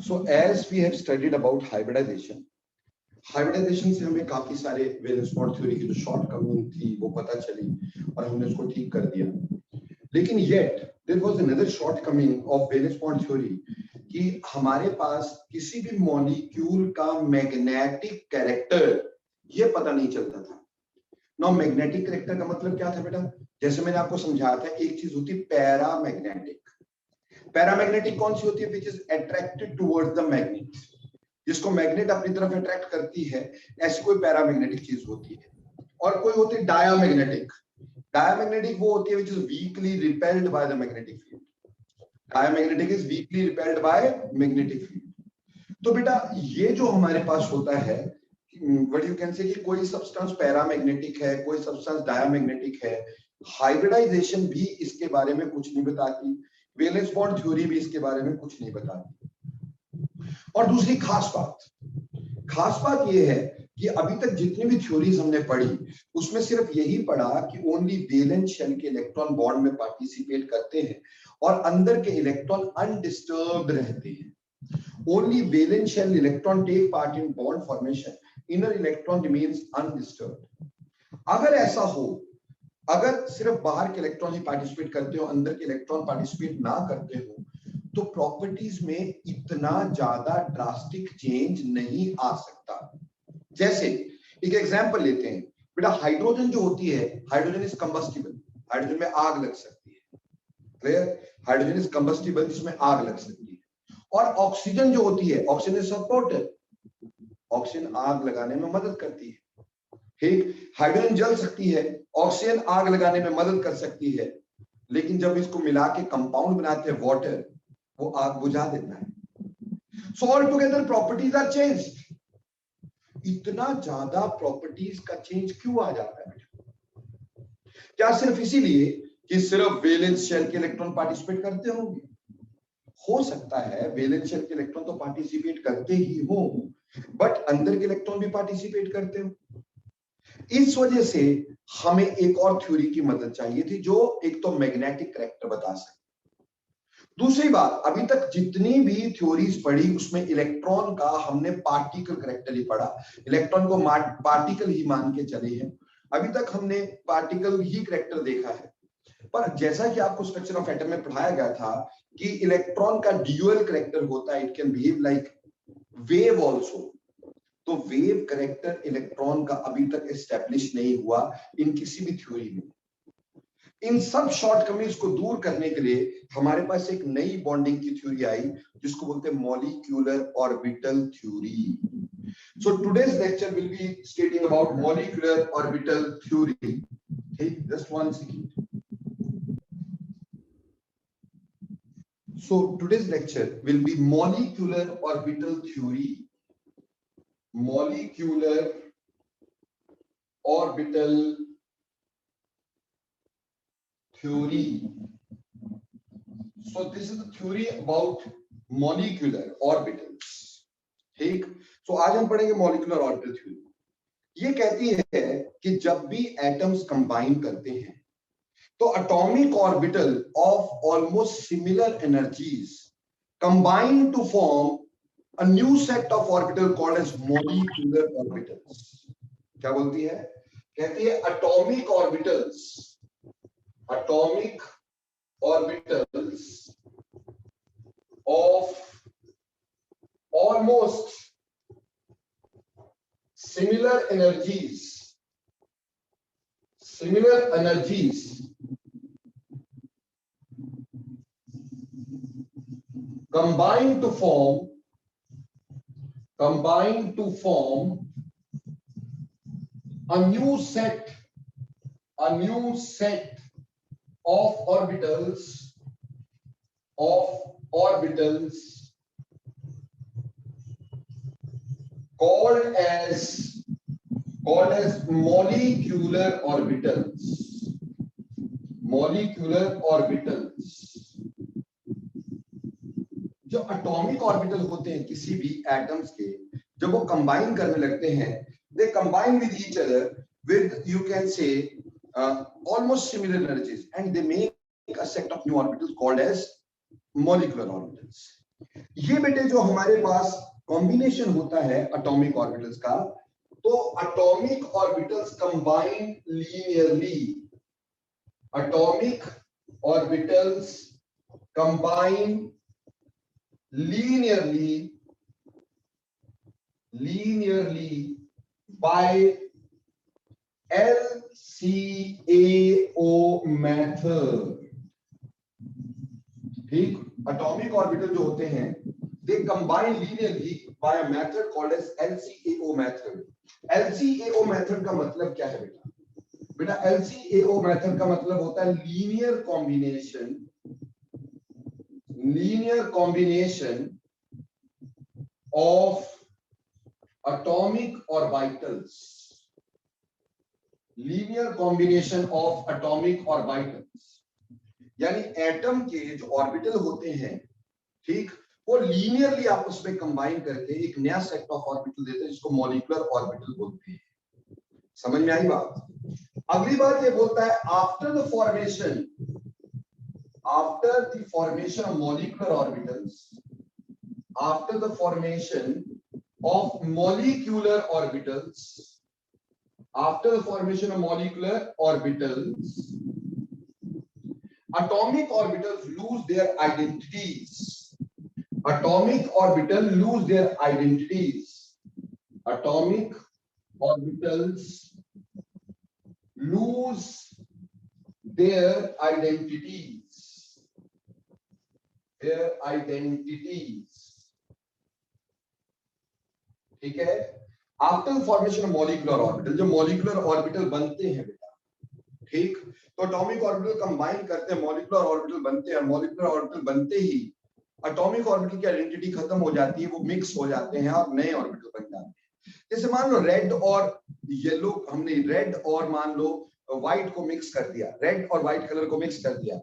So as we have studied about hybridization, hybridization से हमें काफी सारे वैलेंस बॉन्ड थ्योरी की जो शॉर्टकमिंग थी वो पता चली और हमने उसको ठीक कर दिया। लेकिन yet there was another shortcoming of valence bond theory कि हमारे पास किसी भी मॉलिक्यूल का मैग्नेटिक कैरेक्टर ये पता नहीं चलता था। नाउ मैग्नेटिक कैरेक्टर का मतलब क्या था बेटा? जैसे मैंने आपको समझाया था, एक चीज होती है पैरामैग्नेटिक। पैरामैग्नेटिक कौन सी होती है? Which is attracted towards the magnet, जिसको मैग्नेट अपनी तरफ अट्रैक्ट करती है, ऐसी कोई पैरामैग्नेटिक चीज होती है। और कोई होती है डायामैग्नेटिक। डायामैग्नेटिक वो होती है which is weekly repelled by the magnetic field. Diamagnetic is weekly repelled by magnetic field. तो बेटा ये जो हमारे पास होता है, व्हाट यू कैन से कि कोई सब्सटेंस पैरामैग्नेटिक है, कोई सब्सटेंस डायामैग्नेटिक है। हाइब्रिडाइजेशन भी इसके बारे में कुछ नहीं बताती, वैलेंस बॉन्ड थ्योरी भी इसके बारे में कुछ नहीं बताती। और दूसरी खास बात यह है कि अभी तक जितनी भी थ्योरीज हमने पढ़ी उसमें सिर्फ यही पढ़ा कि ओनली वैलेंस शेल के इलेक्ट्रॉन बॉन्ड में पार्टिसिपेट करते हैं और अंदर के इलेक्ट्रॉन अनडिस्टर्ब्ड रहते हैं। Only valence shell electron take part in bond formation, inner electron remains undisturbed. अगर ऐसा हो, अगर सिर्फ बाहर के इलेक्ट्रॉन ही पार्टिसिपेट करते हो, अंदर के इलेक्ट्रॉन पार्टिसिपेट ना करते हो, तो प्रॉपर्टीज में इतना ज्यादा ड्रास्टिक चेंज नहीं आ सकता। जैसे एक एग्जांपल लेते हैं बेटा, हाइड्रोजन जो होती है, हाइड्रोजन इज कंबस्टिबल, हाइड्रोजन में आग लग सकती है। क्लियर? हाइड्रोजन इज कंबस्टिबल, जिसमें आग लग सकती है। और ऑक्सीजन जो होती है, ऑक्सीजन इज सपोर्टर, ऑक्सीजन आग लगाने में मदद करती है। ठीक, हाइड्रोजन जल सकती है, ऑक्सीजन आग लगाने में मदद कर सकती है, लेकिन जब इसको मिला के कंपाउंड बनाते हैं वाटर, वो आग बुझा देता है। So all together properties are changed. इतना ज्यादा प्रॉपर्टीज का चेंज क्यों आ जाता है? क्या सिर्फ इसीलिए कि सिर्फ वैलेंस शेल के इलेक्ट्रॉन पार्टिसिपेट करते होंगे? हो सकता है वैलेंस शेल के इलेक्ट्रॉन तो पार्टिसिपेट करते ही हो, बट अंदर के इलेक्ट्रॉन भी पार्टिसिपेट करते हो। इस वजह से हमें एक और थ्योरी की मदद चाहिए थी जो एक तो मैग्नेटिक कैरेक्टर बता सके। दूसरी बात, अभी तक जितनी भी थ्योरीज पढ़ी उसमें इलेक्ट्रॉन का हमने पार्टिकल कैरेक्टर ही पढ़ा, इलेक्ट्रॉन को पार्टिकल ही मान के चले हैं। अभी तक हमने पार्टिकल ही कैरेक्टर देखा है। पर जैसा कि आपको स्ट्रक्चर ऑफ एटम में पढ़ाया गया था कि इलेक्ट्रॉन का ड्यूअल कैरेक्टर होता है, it can behave like wave also. तो वेव कैरेक्टर इलेक्ट्रॉन का अभी तक एस्टेब्लिश नहीं हुआ इन किसी भी थ्योरी में। इन सब शॉर्टकमिंग्स को दूर करने के लिए हमारे पास एक नई बॉन्डिंग की थ्योरी आई जिसको बोलते हैं molecular orbital theory. So today's lecture will be stating about molecular orbital theory. ठीक, just one second. So today's lecture will be molecular orbital theory. Molecular orbital theory. So this is the theory about molecular orbitals. ठीक, so आज हम पढ़ेंगे molecular orbital theory. ये कहती है कि जब भी एटम्स कंबाइन करते हैं तो atomic orbital of almost similar energies combine to form a new set of orbital called as molecular orbitals. क्या बोलती है? कहती है atomic orbitals of almost similar energies combine to form a new set of orbitals called as molecular orbitals. जो atomic orbital होते हैं किसी भी एटम्स के, जब वो कंबाइन करने लगते हैं, they combine with each other with, you can say, almost similar energies, and they make a set of new orbitals called as molecular orbitals. ये बेटे जो हमारे पास कॉम्बिनेशन होता है एटॉमिक ऑर्बिटल्स का, तो atomic orbitals combine linearly, atomic orbitals combine linearly by LCAO method. ठीक, atomic orbital जो होते हैं they combine linearly by a method called as LCAO method. LCAO method का मतलब क्या है बेटा? बेटा LCAO method का मतलब होता है linear combination of atomic orbitals. Linear combination of atomic orbitals, यानी एटम के जो ऑर्बिटल होते हैं, ठीक, वो लीनियरली आपस में कंबाइन करके एक नया सेट ऑफ ऑर्बिटल देते हैं जिसको मॉलिक्यूलर ऑर्बिटल बोलते हैं। समझ में आई बात? अगली बात ये बोलता है after the formation of molecular orbitals, after the formation of molecular orbitals, atomic orbitals lose their identities. Atomic orbitals lose their identities. ठीक है, after formation of molecular orbital, जो मॉलिक्यूलर ऑर्बिटल बनते हैं बेटा, ठीक, तो एटॉमिक ऑर्बिटल कंबाइन करते हैं, मॉलिक्यूलर ऑर्बिटल बनते हैं, और मॉलिक्यूलर ऑर्बिटल बनते ही एटॉमिक ऑर्बिटल की आइडेंटिटी खत्म हो जाती है, वो मिक्स हो जाते हैं और नए ऑर्बिटल बन जाते हैं। जैसे मान लो रेड और येलो, हमने रेड और मान लो व्हाइट को मिक्स कर दिया, रेड और व्हाइट कलर को मिक्स कर दिया,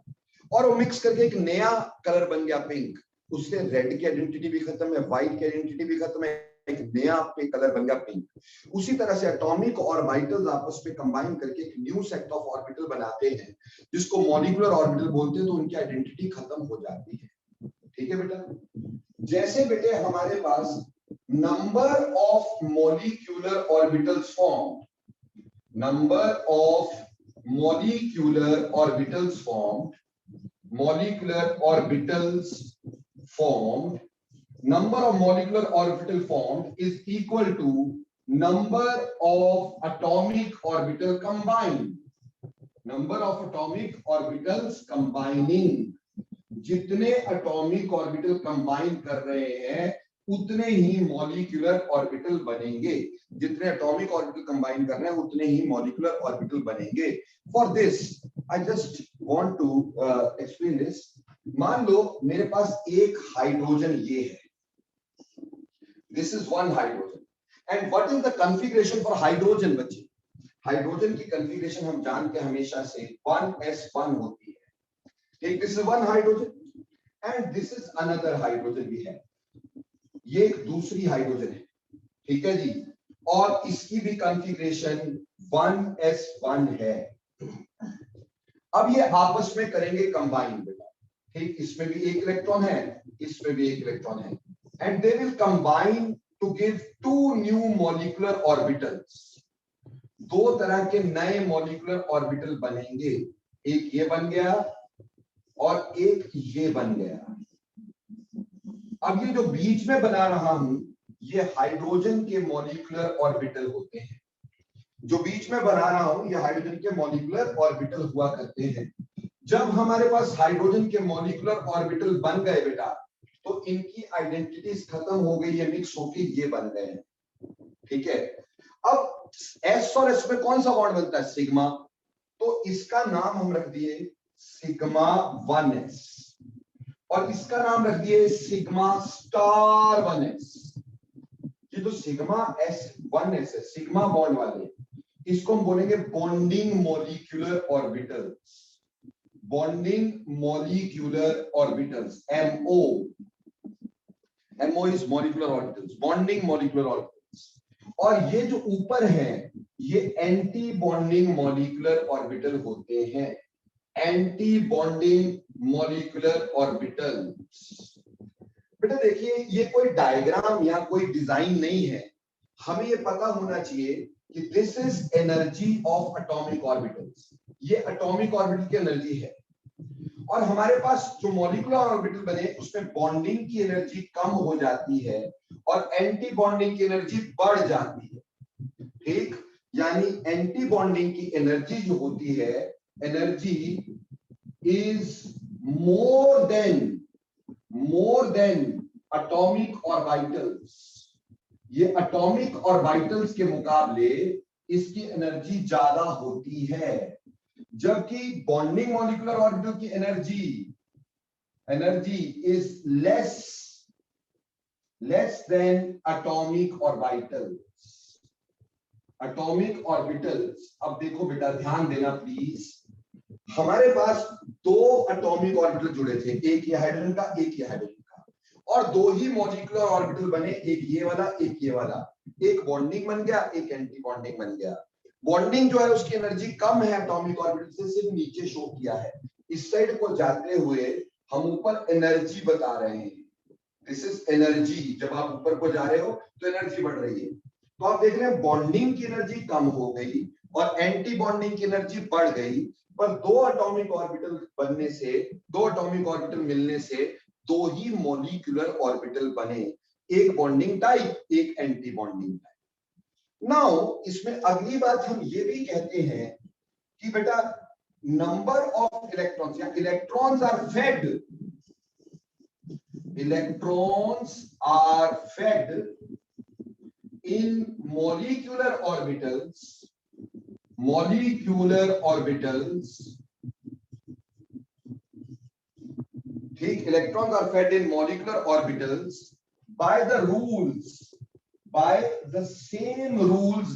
और वो मिक्स करके एक नया कलर बन गया पिंक। उससे रेड की आइडेंटिटी भी खत्म है, व्हाइट की आइडेंटिटी भी खत्म है, एक नया पे कलर बन गया पिंक। उसी तरह से एटॉमिक ऑर्बिटल्स आपस में कंबाइन करके एक न्यू सेट ऑफ ऑर्बिटल बनाते हैं जिसको मॉलिक्यूलर ऑर्बिटल बोलते हैं, तो उनकी आइडेंटिटी खत्म हो जाती है। ठीक है बेटा, जैसे बेटे हमारे पास number of molecular orbitals form, number of molecular orbitals form, number of molecular orbital formed is equal to number of atomic orbital combined. Number of atomic orbitals combining, जितने atomic orbital combine कर रहे हैं उतने ही molecular orbital बनेंगे, जितने atomic orbital combine कर रहे हैं उतने ही molecular orbital बनेंगे। For this I just want to explain this. मान लो मेरे पास एक हाइड्रोजन ये है, this is one hydrogen, and what is the configuration for hydrogen बच्चे? हाइड्रोजन की configuration हम जानते हैं हमेशा से 1s1 होती है, ठीक, this is one hydrogen and this is another hydrogen भी है, ये एक दूसरी हाइड्रोजन है, ठीक है जी, और इसकी भी configuration 1s1 है। अब ये आपस में करेंगे कंबाइन बेटा, ठीक, इसमें भी एक इलेक्ट्रॉन है, इसमें भी एक इलेक्ट्रॉन है, and they will combine to give two new molecular orbitals. दो तरह के नए molecular orbital बनेंगे, एक ये बन गया और एक ये बन गया। अब ये जो बीच में बना रहा हूं ये हाइड्रोजन के molecular orbital होते हैं, जो बीच में बना रहा हूं ये हाइड्रोजन के molecular orbital हुआ करते हैं। जब हमारे पास हाइड्रोजन के molecular orbital बन गए बेटा तो इनकी आइडेंटिटीज खत्म हो गई है, मिक्स होके ये बन गए हैं, ठीक है। अब S और S में कौन सा बॉन्ड बनता है? सिग्मा, तो इसका नाम हम रख दिए सिग्मा 1s और इसका नाम रख दिए सिग्मा स्टार 1s। ये जो सिग्मा S1s है, सिग्मा बॉन्ड वाले, इसको हम बोलेंगे bonding molecular orbitals, bonding molecular orbitals, MO is molecular orbitals, bonding molecular orbitals। और ये जो ऊपर है ये एंटी बॉन्डिंग मॉलिक्यूलर ऑर्बिटल होते हैं, एंटी बॉन्डिंग मॉलिक्यूलर ऑर्बिटल्स। बेटा देखिए, ये कोई डायग्राम या कोई डिजाइन नहीं है, हमें ये पता होना चाहिए कि this is energy of atomic orbitals, ये एटॉमिक ऑर्बिटल की एनर्जी है। और हमारे पास जो मॉलिक्यूलर ऑर्बिटल बने उसमें बॉन्डिंग की एनर्जी कम हो जाती है और एंटी बॉन्डिंग की एनर्जी बढ़ जाती है, ठीक। यानी एंटी बॉन्डिंग की एनर्जी जो होती है, energy is more than atomic orbitals. ये एटॉमिक ऑर्बिटल्स के मुकाबले इसकी एनर्जी ज्यादा होती है, जबकि बॉन्डिंग मॉलिक्यूलर ऑर्बिटल की energy is less than atomic orbitals. Atomic orbitals, अब देखो बेटा ध्यान देना प्लीज, हमारे पास दो एटॉमिक ऑर्बिटल जुड़े थे, एक ये हाइड्रोजन का एक ये हाइड्रोजन का, और दो ही मॉलिक्यूलर ऑर्बिटल बने, एक ये वाला एक ये वाला, एक बॉन्डिंग बन गया एक एंटी बॉन्डिंग बन गया। बॉन्डिंग जो है उसकी एनर्जी कम है एटॉमिक ऑर्बिटल से, सिर्फ नीचे शो किया है, इस साइड को जाते हुए हम ऊपर एनर्जी बता रहे हैं, दिस इज एनर्जी। जब आप ऊपर को जा रहे हो तो एनर्जी बढ़ रही है, तो आप देख रहे हैं बॉन्डिंग की एनर्जी कम हो गई और एंटी बॉन्डिंग की एनर्जी बढ़ गई, पर दो एटॉमिक ऑर्बिटल बनने से, दो एटॉमिक ऑर्बिटल मिलने से दो ही मॉलिक्यूलर ऑर्बिटल बने, एक बॉन्डिंग टाइप एक एंटी बॉन्डिंग टाइप। नाउ इसमें अगली बात हम ये भी कहते हैं कि बेटा नंबर ऑफ इलेक्ट्रॉन्स या electrons are fed in molecular orbitals, ठीक, electrons are fed in molecular orbitals by the same rules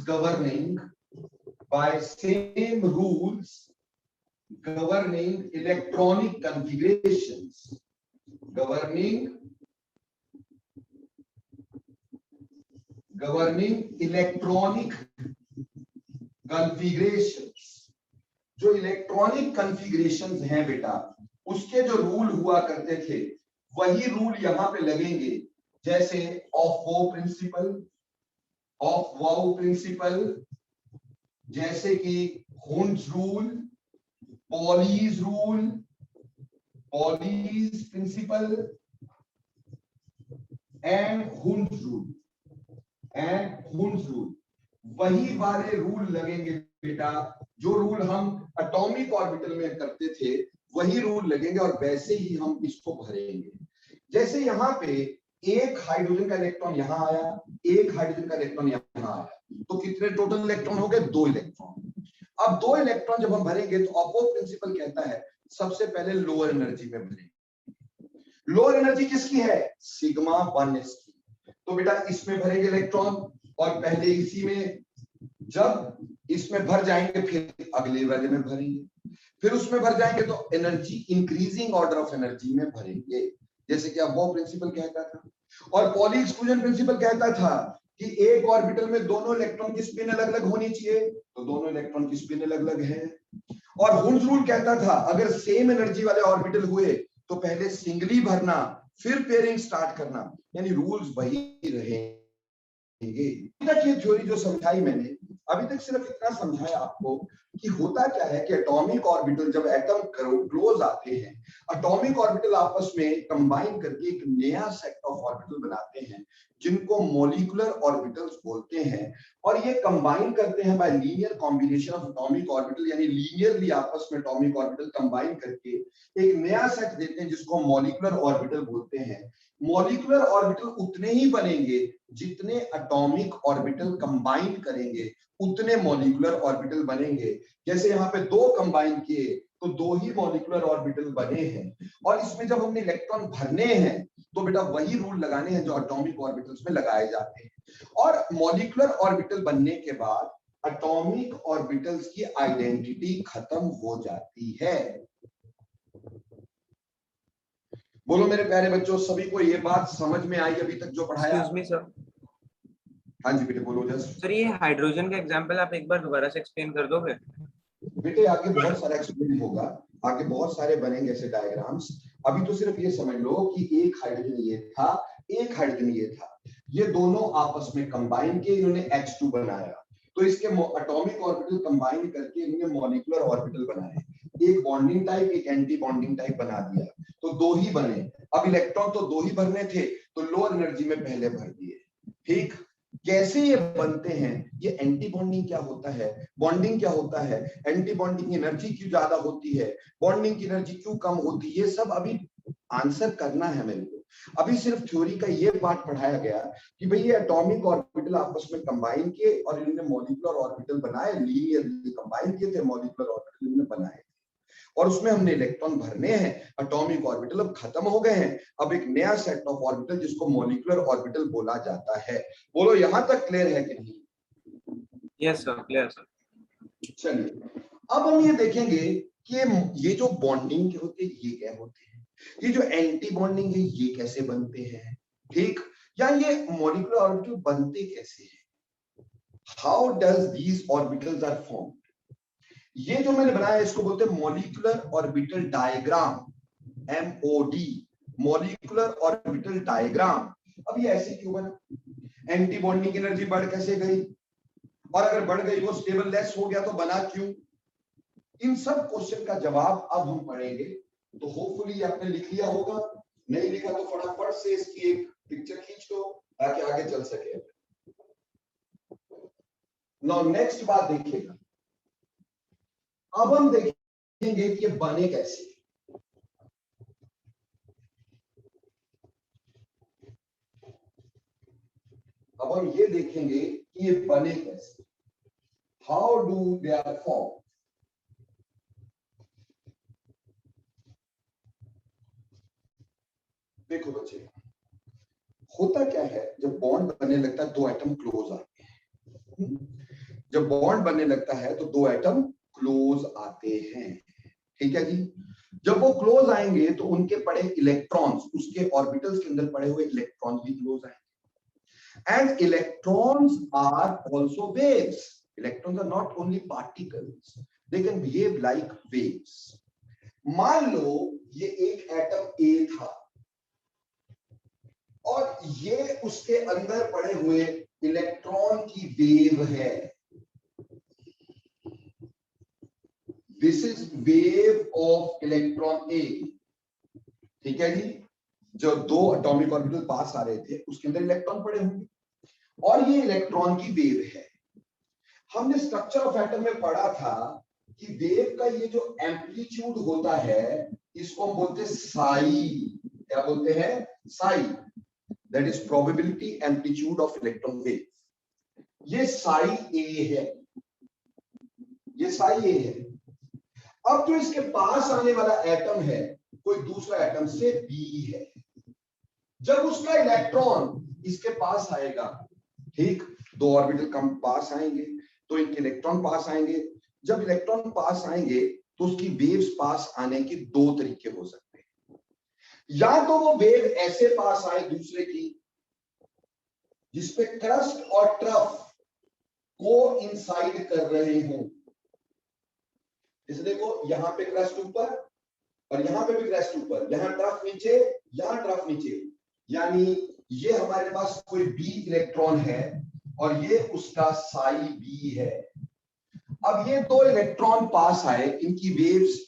governing electronic configurations, governing electronic configurations। जो इलेक्ट्रॉनिक कॉन्फ़िगरेशंस हैं बेटा, उसके जो रूल हुआ करते थे वही रूल यहां पे लगेंगे, जैसे ऑफ वाउ प्रिंसिपल, जैसे कि Hund's rule, Pauli's principle and Hund's rule, वही वाले रूल लगेंगे बेटा, जो रूल हम एटॉमिक ऑर्बिटल में करते थे वही रूल लगेंगे और वैसे ही हम इसको भरेंगे। जैसे यहाँ पे एक हाइड्रोजन का इलेक्ट्रॉन यहाँ आया, एक हाइड्रोजन का इलेक्ट्रॉन यहाँ आया, तो कितने टोटल इलेक्ट्रॉन हो गए? 2 इलेक्ट्रॉन। अब 2 इलेक्ट्रॉन जब हम भरेंगे तो ऑपो प्रिंसिपल कहता है सबसे पहले लोअर एनर्जी में भरेंगे। लोअर एनर्जी किसकी है? सिग्मा 1 इसकी। तो बेटा इसमें भरेंगे इलेक्ट्रॉन और पहले इसी में, जब इसमें भर जाएंगे फिर अगले वाले में भरेंगे, फिर उसमें भर जाएंगे तो energy increasing order of energy में भरेंगे, जैसे कि अबोव प्रिंसिपल कहता था। और पॉली एक्सक्लूजन प्रिंसिपल कहता था कि एक ऑर्बिटल में दोनों इलेक्ट्रॉन की स्पिन अलग अलग होनी चाहिए, तो दोनों इलेक्ट्रॉन की स्पिन अलग अलग है। और हुंस रूल कहता था अगर सेम एनर्जी वाले ऑर्बिटल हुए तो पहले सिंगली भरना फिर पेयरिंग स्टार्ट करना, यानी रूल्स वही रहेंगे। ये थ्योरी जो समझाई मैंने अभी तक सिर्फ इतना समझाया आपको कि होता क्या है कि एटॉमिक ऑर्बिटल जब एटम क्लोज आते हैं, एटॉमिक ऑर्बिटल आपस में कंबाइन करके एक नया सेट ऑफ ऑर्बिटल बनाते हैं जिनको मॉलिक्यूलर ऑर्बिटल्स बोलते हैं। और ये कंबाइन करते हैं bye linear combination of atomic orbital, यानी लीनियरली आपस में एटॉमिक ऑर्बिटल कंबाइन करके एक नया सेट देते हैं जिसको मॉलिक्यूलर ऑर्बिटल बोलते हैं। मॉलिक्यूलर ऑर्बिटल उतने ही बनेंगे जितने एटॉमिक ऑर्बिटल कंबाइन करेंगे उतने मॉलिक्यूलर ऑर्बिटल बनेंगे। जैसे यहाँ पे 2 कंबाइन किए तो 2 ही मॉलिक्यूलर ऑर्बिटल बने हैं। और इसमें जब हमने इलेक्ट्रॉन भरने हैं तो बेटा वही रूल लगाने हैं जो एटॉमिक ऑर्बिटल्स में लगाए जाते हैं। और मॉलिक्यूलर ऑर्बिटल बनने के बाद एटॉमिक ऑर्बिटल्स की आइडेंटिटी खत्म हो जाती है। बोलो मेरे प्यारे बच्चों, सभी को ये बात समझ में आई अभी तक जो पढ़ाया? Excuse me sir. हाँ जी बेटे बोलो। जस्ट सर ये हाइड्रोजन का एग्जांपल आप एक बार दोबारा से एक्सप्लेन कर दोगे? बेटे आगे बहुत सारा एक्सप्लेन होगा, आगे बहुत सारे बनेंगे ऐसे डायग्राम्स। अभी तो सिर्फ ये समझ लो कि एक हाइड्रोजन ये था, एक हाइड्रोजन ये था, ये दोनों आपस में कंबाइन किए, इन्होंने H2 बनाया, तो इसके एटॉमिक ऑर्बिटल कंबाइन करके इन्होंने मॉलिक्यूलर ऑर्बिटल बनाए, एक बॉन्डिंग टाइप एक एंटी बॉन्डिंग टाइप बना दिया, तो दो ही बने। अब इलेक्ट्रॉन तो दो ही भरने थे, तो लोअर एनर्जी में पहले भर दिए। ठीक, कैसे ये बनते हैं, ये एंटी बॉन्डिंग क्या होता है, बॉन्डिंग क्या होता है, एंटी बॉन्डिंग एनर्जी क्यों ज्यादा होती है, बॉन्डिंग की एनर्जी क्यों कम होती है, ये सब अभी आंसर करना है मेरे को। अभी सिर्फ थ्योरी का ये पार्ट पढ़ाया गया कि भाई ये एटॉमिक ऑर्बिटल आपस में कंबाइन किए और इन्होंने मॉलिक्यूलर ऑर्बिटल बनाए, लीनियरली कंबाइन किए थे, मॉलिक्यूलर ऑर्बिटल इन्होंने बनाए और उसमें हमने इलेक्ट्रॉन भरने हैं, एटॉमिक ऑर्बिटल अब खत्म हो गए हैं, अब एक नया सेट ऑफ ऑर्बिटल जिसको मॉलिक्यूलर ऑर्बिटल बोला जाता है। बोलो यहां तक क्लियर है कि नहीं? Yes sir, clear sir. चलिए अब हम ये देखेंगे कि ये जो बॉन्डिंग के होते हैं ये क्या होते हैं, ये जो एंटी बॉन्डिंग है ये कैसे बनते हैं, ठीक, या ये मॉलिक्यूलर ऑर्बिटल बनते कैसे हैं, how does these orbitals are formed. ये जो मैंने बनाया इसको बोलते हैं molecular orbital diagram, MOD, molecular orbital diagram. अब ये ऐसे क्यों बना, एंटी बॉन्डिंग एनर्जी बढ़ कैसे गई, और अगर बढ़ गई वो स्टेबल लेस हो गया तो बना क्यों, इन सब क्वेश्चन का जवाब अब हम पढ़ेंगे। तो होपफुली आपने लिख लिया होगा, नहीं लिखा तो फटाफट से इसकी एक पिक्चर खींच लो ताकि आगे चल सके। नाउ नेक्स्ट बात देखिएगा, अब हम देखेंगे कि ये बने कैसे। अब हम ये देखेंगे कि ये बने कैसे, how do they are form. देखो बच्चे, होता क्या है जब बॉन्ड बनने लगता है दो एटम क्लोज आते हैं, जब बॉन्ड बनने लगता है तो दो एटम क्लोज आते हैं, ठीक है जी। जब वो क्लोज आएंगे तो उनके पड़े इलेक्ट्रॉन्स, उसके ऑर्बिटल्स के अंदर पड़े हुए इलेक्ट्रॉन्स भी क्लोज आएंगे, and electrons are also waves. Electrons are not only particles, they can behave like waves. मान लो ये एक एटम ए था और ये उसके अंदर पड़े हुए इलेक्ट्रॉन की वेव है, this is wave of electron ए, ठीक है जी। जो दो एटॉमिक ऑर्बिटल पास आ रहे थे उसके अंदर इलेक्ट्रॉन पड़े होंगे और ये इलेक्ट्रॉन की वेव है। हमने स्ट्रक्चर ऑफ एटम में पढ़ा था कि वेव का ये जो एम्पलीट्यूड होता है इसको हम बोलते हैं साई, क्या बोलते हैं, Sai, that is probability amplitude of electron wave. ये साई ए है, ये साई ए है। अब जो इसके पास आने वाला एटम है कोई दूसरा एटम से बी है, जब उसका इलेक्ट्रॉन इसके पास आएगा, ठीक, दो ऑर्बिटल कम पास आएंगे तो इनके इलेक्ट्रॉन पास आएंगे, जब इलेक्ट्रॉन पास आएंगे तो उसकी वेव्स पास आने के दो तरीके हो सकते हैं, या तो वो वेव ऐसे पास आए दूसरे की जिसपे क्रस्ट और ट्रफ को इंसाइड कर रहे हो, जैसे देखो यहां पे क्रस्ट ऊपर और यहां पे भी क्रस्ट ऊपर, यहां ट्रफ नीचे, यहां ट्रफ नीचे, यानी ये हमारे पास कोई बी इलेक्ट्रॉन है और ये उसका साई बी है। अब ये दो इलेक्ट्रॉन पास आए, इनकी वेव्स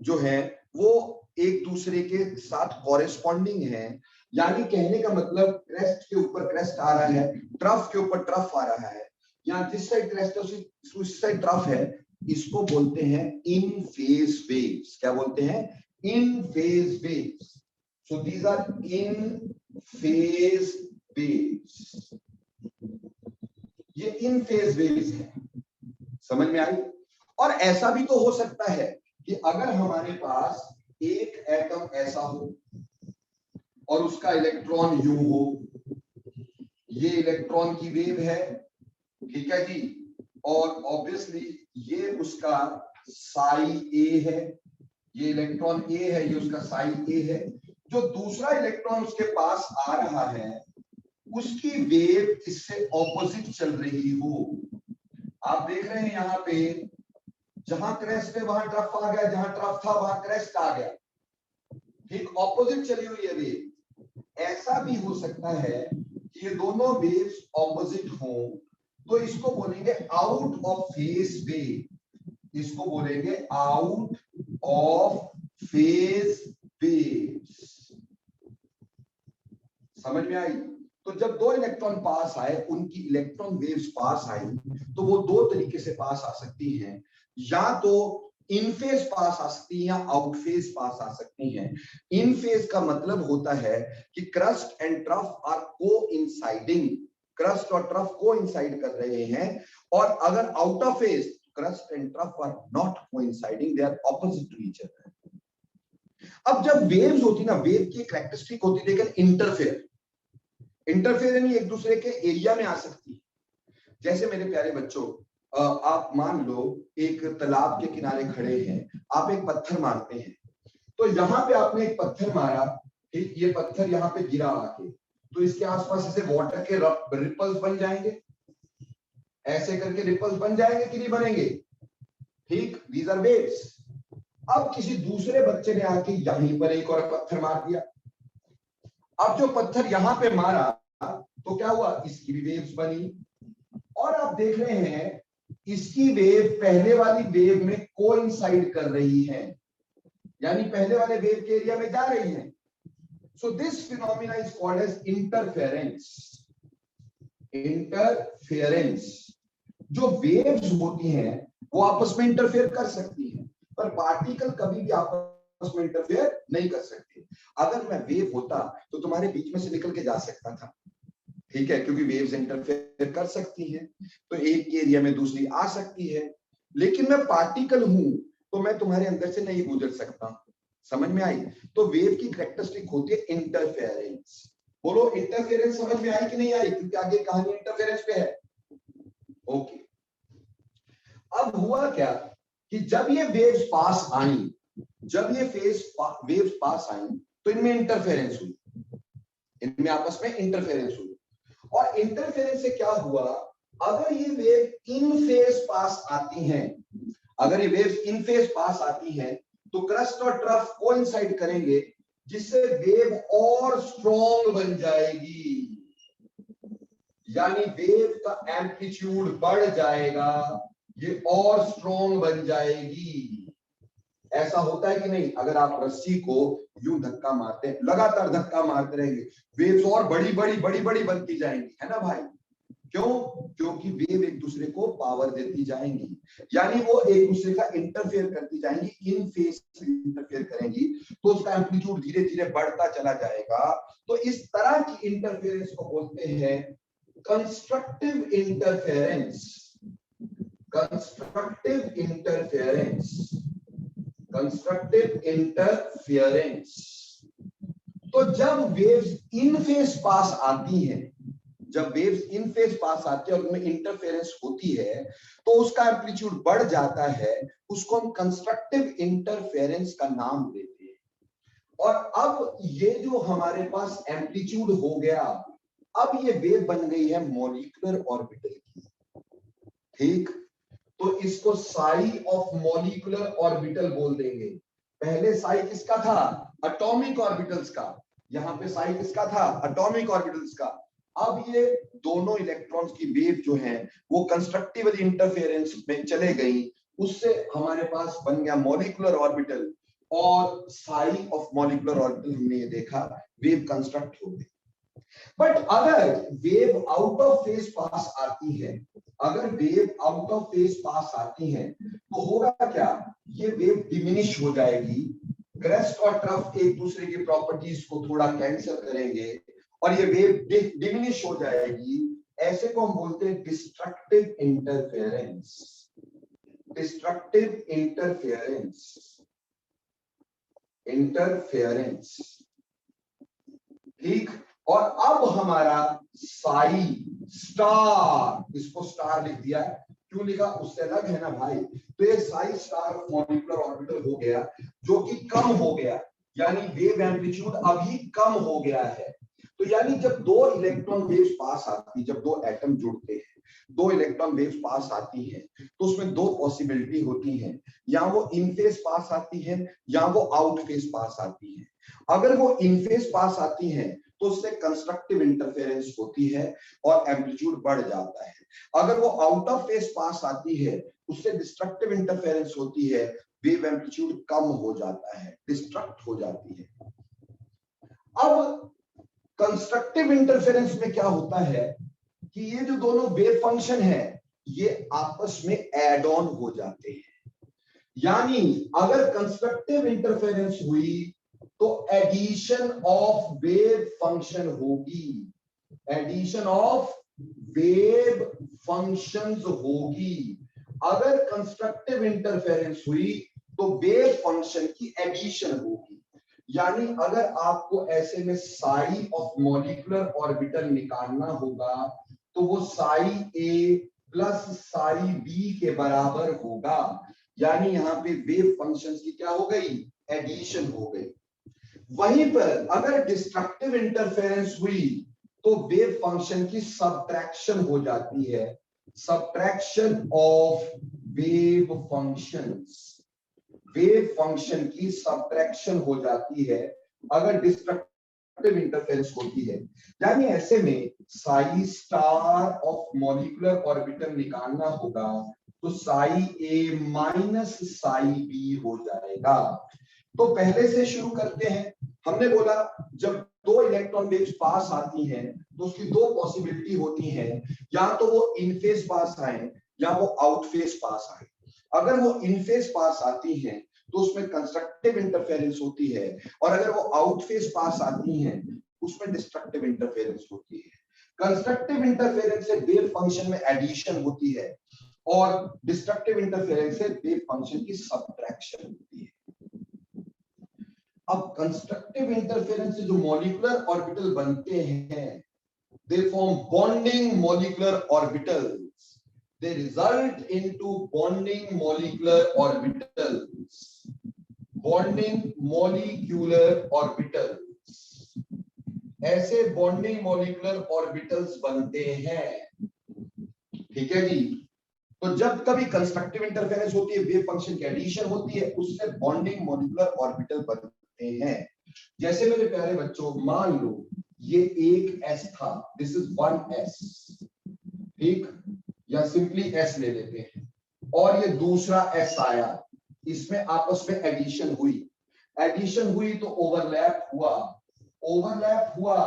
जो है वो एक दूसरे के साथ कॉरेस्पॉन्डिंग है, यानी कहने का मतलब क्रेस्ट के ऊपर क्रेस्ट आ रहा है, ट्रफ के ऊपर ट्रफ आ रहा है, यहाँ जिस साइड क्रेस्ट है उस साइड ट्रफ है, इसको बोलते हैं इन फेज वेव्स। क्या बोलते हैं, in phase waves. So these are in phase waves, ये इन फेज वेव्स है, समझ में आई। और ऐसा भी तो हो सकता है कि अगर हमारे पास एक एटम ऐसा हो और उसका इलेक्ट्रॉन यू हो, ये इलेक्ट्रॉन की वेव है, ठीक है जी, और ऑब्वियसली ये उसका साई ए है, ये इलेक्ट्रॉन ए है, ये उसका साई ए है, जो दूसरा इलेक्ट्रॉन उसके पास आ रहा है उसकी वेव इससे ऑपोजिट चल रही हो। आप देख रहे हैं यहाँ पे जहां क्रेस्ट है वहां ट्रफ आ गया, जहां ट्रफ था वहां क्रेस्ट आ गया, ठीक, ऑपोजिट चली हुई है वेव। ऐसा भी हो सकता है कि ये दोनों वेव्स ऑपोजिट हो, तो इसको बोलेंगे आउट ऑफ फेज वेव। इसको बोलेंगे आउट ऑफ फेज वेव्स। समझ में आई? तो जब दो इलेक्ट्रॉन पास आए, उनकी इलेक्ट्रॉन वेव्स पास आई, तो वो दो तरीके से पास आ सकती हैं। या तो इन फेज पास आ सकती है या आउट फेज पास आ सकती हैं। इन फेज का मतलब होता है कि crest and trough are coinciding, crest और ट्रफ कोइंसाइड कर रहे हैं। और अगर out of phase, crest and trough are not coinciding, they are opposite to each other. अब जब वेव्स होती ना, वेव की कैरेक्टरिस्टिक होती है लेकिन इंटरफेयर, इंटरफेयर यानी एक दूसरे के एरिया में आ सकती है। जैसे मेरे प्यारे बच्चों, आप मान लो एक तालाब के किनारे खड़े हैं, आप एक पत्थर मारते हैं, तो यहां पे आपने एक पत्थर मारा, ठीक, ये पत्थर यहाँ पे गिरा आके, तो इसके आसपास ऐसे वाटर के रिपल्स बन जाएंगे, ऐसे करके रिपल्स बन जाएंगे कि नहीं बनेंगे? ठीक, दीज आर वेव्स। अब किसी दूसरे बच्चे ने आके यहीं पर एक और पत्थर मार दिया। अब जो पत्थर यहां पे मारा तो क्या हुआ, इसकी भी वेव्स बनी। और आप देख रहे हैं इसकी वेव पहले वाली वेव में कोइंसाइड कर रही है, यानी पहले वाले वेव के एरिया में जा रही है। So this phenomena is called as interference. Interference. जो वेव्स होती हैं वो आपस में इंटरफेयर कर सकती हैं, पर पार्टिकल कभी भी आपस में इंटरफेयर नहीं कर सकते। अगर मैं वेव होता तो तुम्हारे बीच में से निकल के जा सकता था, ठीक है, क्योंकि वेव्स इंटरफेयर कर सकती हैं, तो एक के एरिया में दूसरी आ सकती है। लेकिन मैं पार्टिकल हूं तो मैं तुम्हारे अंदर से नहीं गुजर सकता। समझ में आई? तो वेव की कैरेक्टरिस्टिक होती है इंटरफेरेंस। बोलो इंटरफेरेंस समझ में आई कि नहीं आई? क्योंकि आगे कहानी इंटरफेरेंस पे है। ओके, अब हुआ क्या कि जब ये वेव्स पास आई, जब ये वेव्स पास आई, तो इनमें इंटरफेरेंस हुई, इनमें आपस में इंटरफेरेंस हुई। और इंटरफेरेंस से क्या हुआ, अगर ये वेव इन फेज पास आती हैं, अगर ये वेव्स इन फेज पास आती हैं, तो क्रस्ट और ट्रफ कोइंसाइड करेंगे, जिससे वेव और स्ट्रॉन्ग बन जाएगी, यानी वेव का एम्पलीट्यूड बढ़ जाएगा, ये और स्ट्रॉन्ग बन जाएगी। ऐसा होता है कि नहीं? अगर आप रस्सी को यूं धक्का मारते हैं, लगातार धक्का मारते रहेंगे, वेव्स और बड़ी बड़ी बड़ी बड़ी बनती जाएंगी, है ना भाई? क्यों? क्योंकि वेव एक दूसरे को पावर देती जाएंगी, यानी वो एक दूसरे का इंटरफेयर करती जाएंगी, इन फेज से इंटरफेयर करेंगी, तो उसका एम्पलीट्यूड धीरे धीरे बढ़ता चला जाएगा। तो इस तरह की इंटरफेरेंस को बोलते हैं constructive interference. Constructive interference, constructive interference. तो जब वेव्स इन फेज पास आती हैं, जब वेव्स इन फेज पास आती है और उनमें इंटरफेरेंस होती है, तो उसका एम्पलीट्यूड बढ़ जाता है, उसको हम कंस्ट्रक्टिव इंटरफेरेंस का नाम देते हैं। और अब ये जो हमारे पास एम्पलीट्यूड हो गया, अब ये वेव बन गई है मॉलिक्यूलर ऑर्बिटल की, ठीक? तो इसको साई ऑफ मॉलिक्यूलर ऑर्बिटल बोल देंगे। पहले साई किसका था? एटॉमिक ऑर्बिटल्स का। यहां पे साई किसका था? एटॉमिक ऑर्बिटल्स का। अब ये दोनों इलेक्ट्रॉन्स की वेव जो है वो कंस्ट्रक्टिवली इंटरफेरेंस में चले गई, उससे हमारे पास बन गया मॉलिक्यूलर ऑर्बिटल। और साई ऑफ मॉलिक्यूलर ऑर्बिटल हमने ये देखा, वेव कंस्ट्रक्ट हो गई। बट अगर वेव आउट ऑफ फेज पास आती है, अगर वेव आउट ऑफ फेज पास आती है, तो होगा क्या? ये वेव डिमिनिश हो जाएगी, क्रस्ट और ट्रफ एक दूसरे की प्रॉपर्टीज को थोड़ा कैंसिल करेंगे और ये वेव डिमिनिश हो जाएगी। ऐसे को हम बोलते हैं destructive interference. Destructive interference, interference, ठीक? और अब हमारा साई स्टार, इसको स्टार लिख दिया है, क्यों लिखा? उससे अलग है ना भाई। तो ये Sai star of molecular orbital हो गया, जो कि कम हो गया, यानी वेव एम्पलीट्यूड अभी कम हो गया है। तो यानी जब दो इलेक्ट्रॉन वेव्स पास आती, जब दो एटम जुड़ते हैं, दो इलेक्ट्रॉन वेव्स पास आती हैं तो उसमें दो पॉसिबिलिटी होती है, या वो इन फेज पास आती है या वो आउट फेज पास आती है। अगर वो इन फेज पास आती है तो उससे कंस्ट्रक्टिव इंटरफेरेंस होती है और एम्पलीट्यूड बढ़ जाता है। अगर वो आउट ऑफ फेज पास आती है उससे डिस्ट्रक्टिव इंटरफेरेंस होती है, वेव एम्पलीट्यूड कम हो जाता है, डिस्ट्रक्ट हो जाती है। अब कंस्ट्रक्टिव इंटरफेरेंस में क्या होता है कि ये जो दोनों वेव फंक्शन है ये आपस में एड ऑन हो जाते हैं, यानी अगर कंस्ट्रक्टिव इंटरफेरेंस हुई तो एडिशन ऑफ वेव फंक्शन होगी, एडिशन ऑफ वेव फंक्शंस होगी। अगर कंस्ट्रक्टिव इंटरफेरेंस हुई तो वेव फंक्शन की एडिशन होगी, यानी अगर आपको ऐसे में साई ऑफ मॉलिक्यूलर ऑर्बिटल निकालना होगा तो वो साई ए प्लस साई बी के बराबर होगा, यानी यहाँ पे वेव फंक्शंस की क्या हो गई, एडिशन हो गई। वहीं पर अगर डिस्ट्रक्टिव इंटरफेरेंस हुई तो वेव फंक्शन की सबट्रैक्शन हो जाती है, subtraction of wave functions, wave function की सबट्रैक्शन हो जाती है अगर डिस्ट्रक्टिव इंटरफेरेंस होती है। यानी ऐसे में Sai star of molecular orbital निकालना होगा तो साई ए माइनस साई बी हो जाएगा। तो पहले से शुरू करते हैं। हमने बोला जब दो इलेक्ट्रॉन वेव्स पास आती हैं तो उसकी दो पॉसिबिलिटी होती हैं, या तो वो इन फेज पास आए या वो आउट फेज पास आए। अगर वो इन फेज पास आती हैं तो उसमें कंस्ट्रक्टिव इंटरफेरेंस होती है, और अगर वो आउट फेज पास आती हैं उसमें डिस्ट्रक्टिव इंटरफेरेंस होती है। कंस्ट्रक्टिव इंटरफेरेंस से वेव फंक्शन में एडिशन होती है और डिस्ट्रक्टिव इंटरफेरेंस से वेव फंक्शन की सबट्रैक्शन होती है। अब कंस्ट्रक्टिव इंटरफेरेंस से जो मॉलिक्यूलर ऑर्बिटल बनते हैं they form bonding molecular orbitals, they result into bonding molecular orbitals, bonding molecular orbitals, ऐसे bonding molecular orbitals बनते हैं। ठीक है जी। तो जब कभी कंस्ट्रक्टिव इंटरफेरेंस होती है, वेव फंक्शन की एडिशन होती है, उससे बॉन्डिंग मॉलिक्यूलर ऑर्बिटल बनते हैं। जैसे मेरे प्यारे बच्चों, मान लो ये एक S था, दिस इज 1s, ठीक, या सिंपली S ले लेते हैं, और ये दूसरा S आया, इसमें आपस में एडिशन हुई, एडिशन हुई तो ओवरलैप हुआ, ओवरलैप हुआ